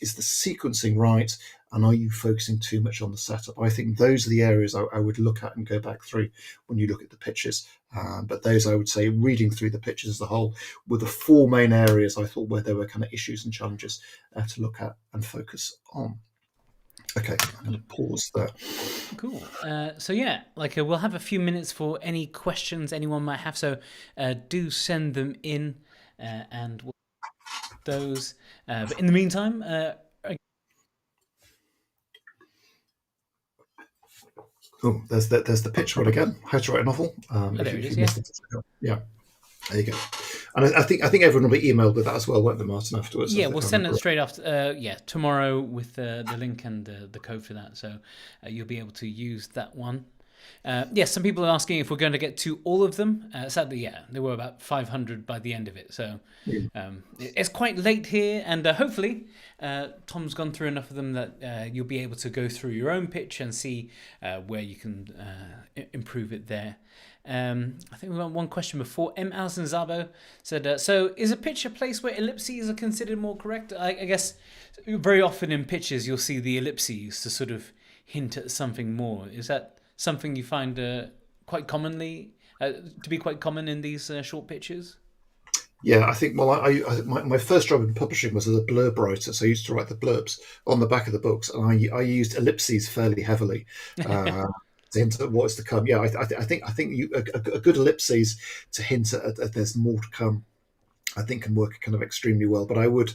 Is the sequencing right? And are you focusing too much on the setup? I think those are the areas I would look at and go back through when you look at the pitches. But those, I would say, reading through the pitches as a whole, were the four main areas I thought where there were kind of issues and challenges to look at and focus on. Okay, I'm going to pause there. Cool. So yeah, we'll have a few minutes for any questions anyone might have. So do send them in, and we'll those. But in the meantime, Oh, there's the pitch one again. How to write a novel. there it If is. you Yeah. missed it, yeah, there you go. And I think everyone will be emailed with that as well, won't they, Martin? Afterwards, Yeah, I we'll think I send it remember. straight after. Yeah, tomorrow with the link and the code for that. So you'll be able to use that one. Yes, some people are asking if we're going to get to all of them. Sadly, yeah, there were about 500 by the end of it. So Yeah. it's quite late here, and hopefully Tom's gone through enough of them that you'll be able to go through your own pitch and see where you can improve it there. I think we got one question before. M. Alison Zabo said, so is a pitch a place where ellipses are considered more correct? I guess very often in pitches you'll see the ellipses to sort of hint at something more. Is that something you find quite commonly to be quite common in these short pitches? Yeah, I think. Well, my first job in publishing was as a blurb writer, so I used to write the blurbs on the back of the books, and I used ellipses fairly heavily uh, to hint at what is to come. Yeah, I think a good ellipses to hint at there's more to come. I think can work kind of extremely well. But I would,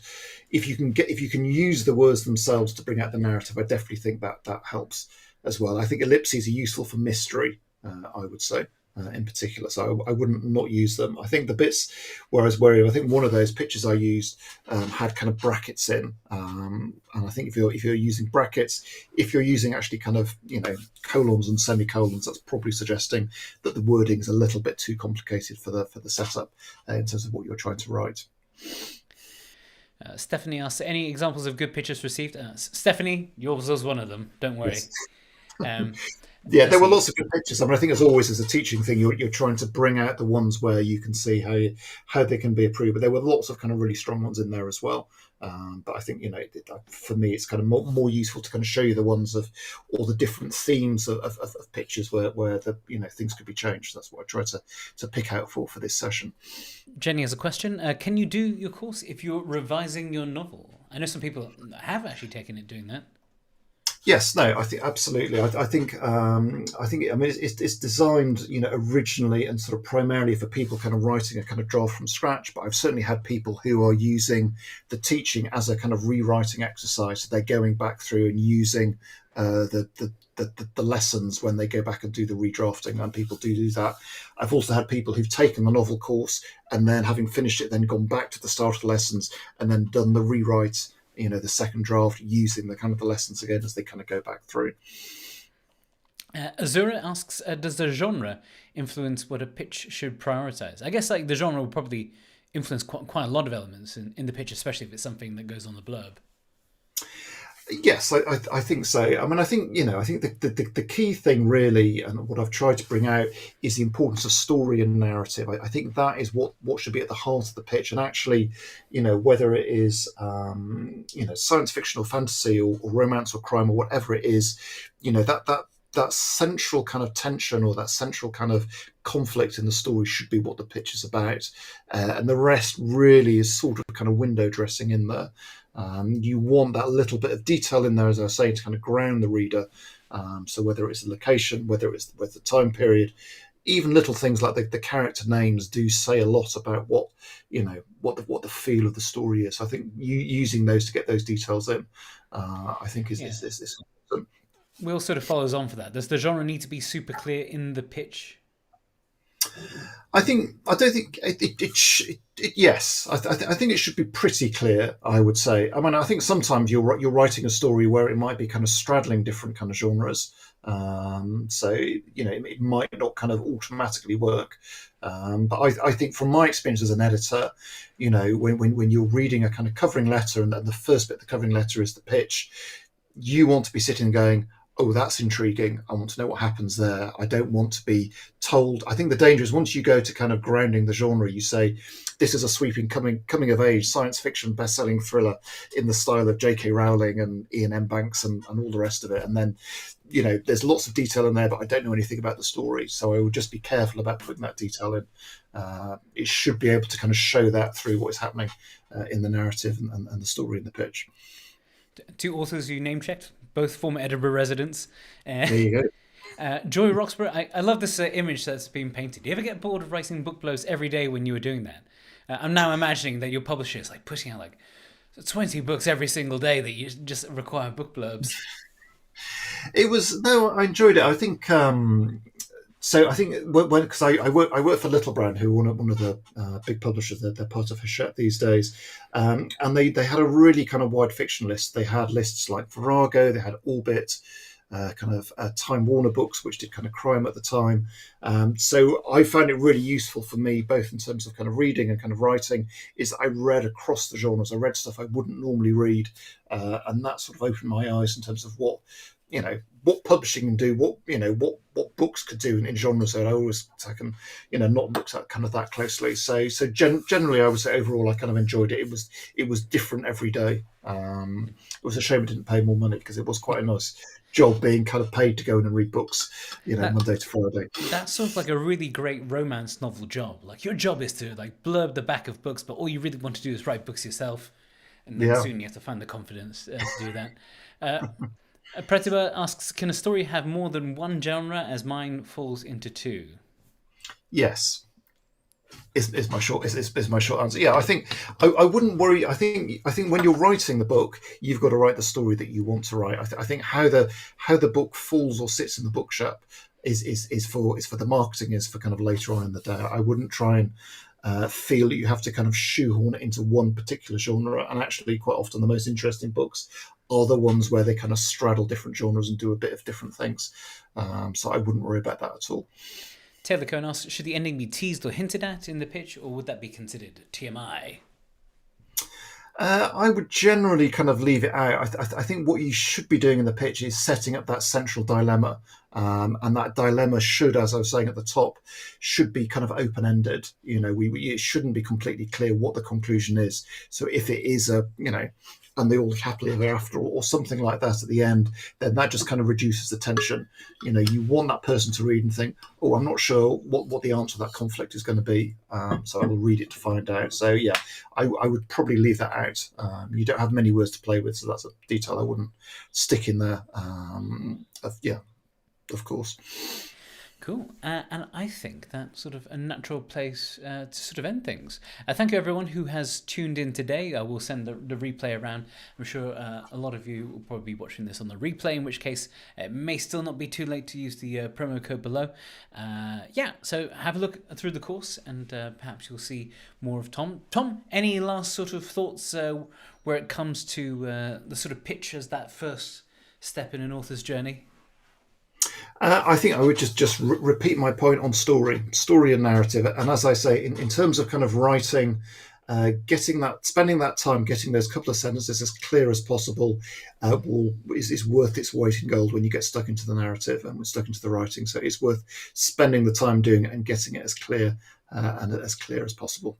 if you can use the words themselves to bring out the narrative, I definitely think that helps as well. I think ellipses are useful for mystery. I would say. In particular, so I wouldn't not use them. I think the bits where I was worried, I think one of those pictures I used had kind of brackets in, and I think if you're using brackets, if you're using actually kind of colons and semicolons, that's probably suggesting that the wording is a little bit too complicated for the setup in terms of what you're trying to write. Stephanie asks, any examples of good pitches received? Stephanie, yours was one of them. Don't worry. Yes. Um, Yeah, let's there were see. lots of good pictures. I mean, I think as always, as a teaching thing, you're trying to bring out the ones where you can see how they can be improved. But there were lots of kind of really strong ones in there as well. But I think for me, it's kind of more useful to kind of show you the ones of all the different themes of pictures where the things could be changed. That's what I try to pick out for this session. Jenny has a question. Can you do your course if you're revising your novel? I know some people have actually taken it doing that. Yes, no, I think absolutely. I mean, it's designed, originally and sort of primarily for people kind of writing a kind of draft from scratch. But I've certainly had people who are using the teaching as a kind of rewriting exercise. So they're going back through and using the lessons when they go back and do the redrafting, and people do that. I've also had people who've taken the novel course and then, having finished it, then gone back to the start of the lessons and then done the rewrite, the second draft, using the kind of the lessons again as they kind of go back through. Azura asks, does the genre influence what a pitch should prioritize? I guess the genre will probably influence quite a lot of elements in the pitch, especially if it's something that goes on the blurb. Yes, I think so. I mean, I think the key thing really, and what I've tried to bring out, is the importance of story and narrative. I think that is what should be at the heart of the pitch. And actually, whether it is science fiction or fantasy or romance or crime or whatever it is, that central kind of tension or that central kind of conflict in the story should be what the pitch is about, and the rest really is sort of kind of window dressing in there. You want that little bit of detail in there, as I was saying, to kind of ground the reader. So whether it's the location, whether it's the time period, even little things like the character names do say a lot about what the feel of the story is. So I think using those to get those details in, I think is Yeah. important. Will sort of follows on for that. Does the genre need to be super clear in the pitch? I don't think yes. I think it should be pretty clear. I would say. I mean, I think sometimes you're writing a story where it might be kind of straddling different kind of genres. So it might not kind of automatically work. But I think from my experience as an editor, when you're reading a kind of covering letter and the first bit of the covering letter is the pitch, you want to be sitting going, oh, that's intriguing. I want to know what happens there. I don't want to be told. I think the danger is once you go to kind of grounding the genre, you say, this is a sweeping coming of age science fiction best-selling thriller in the style of J.K. Rowling and Ian M. Banks and all the rest of it. And then, there's lots of detail in there, but I don't know anything about the story. So I would just be careful about putting that detail in. It should be able to kind of show that through what is happening in the narrative and the story in the pitch. 2 authors you name checked, both former Edinburgh residents. There you go. Joy Roxburgh, I love this image that's been painted. Do you ever get bored of writing book blurbs every day when you were doing that? I'm now imagining that your publisher is like putting out like 20 books every single day that you just require book blurbs. It was no, I enjoyed it. I think so. I think because I work for Little Brown, who are one of the big publishers. They're part of Hachette these days, and they had a really kind of wide fiction list. They had lists like Virago, they had Orbit, Time Warner books, which did kind of crime at the time. So I found it really useful for me, both in terms of kind of reading and kind of writing, is that I read across the genres. I read stuff I wouldn't normally read, and that sort of opened my eyes in terms of what publishing can do, what books could do in genres that I always taken, not looked at kind of that closely. So generally, I would say overall, I kind of enjoyed it. It was different every day. It was a shame it didn't pay more money, because it was quite a nice job being kind of paid to go in and read books, Monday to Friday. That's sort of like a really great romance novel job. Like your job is to like blurb the back of books, but all you really want to do is write books yourself, and then soon you have to find the confidence to do that. Pratibha asks, can a story have more than one genre, as mine falls into two? Yes. Is my short answer. Yeah, I think I wouldn't worry. I think when you're writing the book, you've got to write the story that you want to write. I think how the book falls or sits in the bookshop is for the marketing, is for kind of later on in the day. I wouldn't try and feel that you have to kind of shoehorn it into one particular genre. And actually, quite often, the most interesting books are the ones where they kind of straddle different genres and do a bit of different things. So I wouldn't worry about that at all. Taylor Cohn asks, should the ending be teased or hinted at in the pitch, or would that be considered TMI? I would generally kind of leave it out. I think what you should be doing in the pitch is setting up that central dilemma. And that dilemma should, as I was saying at the top, should be kind of open-ended. It shouldn't be completely clear what the conclusion is. So if it is and they all happily ever after, or something like that at the end, then that just kind of reduces the tension. You want that person to read and think, oh, I'm not sure what the answer to that conflict is going to be, so I will read it to find out. So yeah, I would probably leave that out. You don't have many words to play with, so that's a detail I wouldn't stick in there. Of course. Cool. And I think that's sort of a natural place to sort of end things. Thank you, everyone who has tuned in today. I will send the replay around. I'm sure a lot of you will probably be watching this on the replay, in which case it may still not be too late to use the promo code below. So have a look through the course, and perhaps you'll see more of Tom. Tom, any last sort of thoughts where it comes to the sort of pitch as that first step in an author's journey? I think I would just repeat my point on story and narrative. And as I say, in terms of kind of writing, spending that time getting those couple of sentences as clear as possible is worth its weight in gold when you get stuck into the narrative and stuck into the writing. So it's worth spending the time doing it and getting it as clear as possible.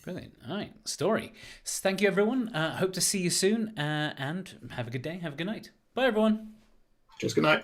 Brilliant. All right, story. Thank you, everyone. Hope to see you soon, and have a good day. Have a good night. Bye, everyone. Cheers. Good night.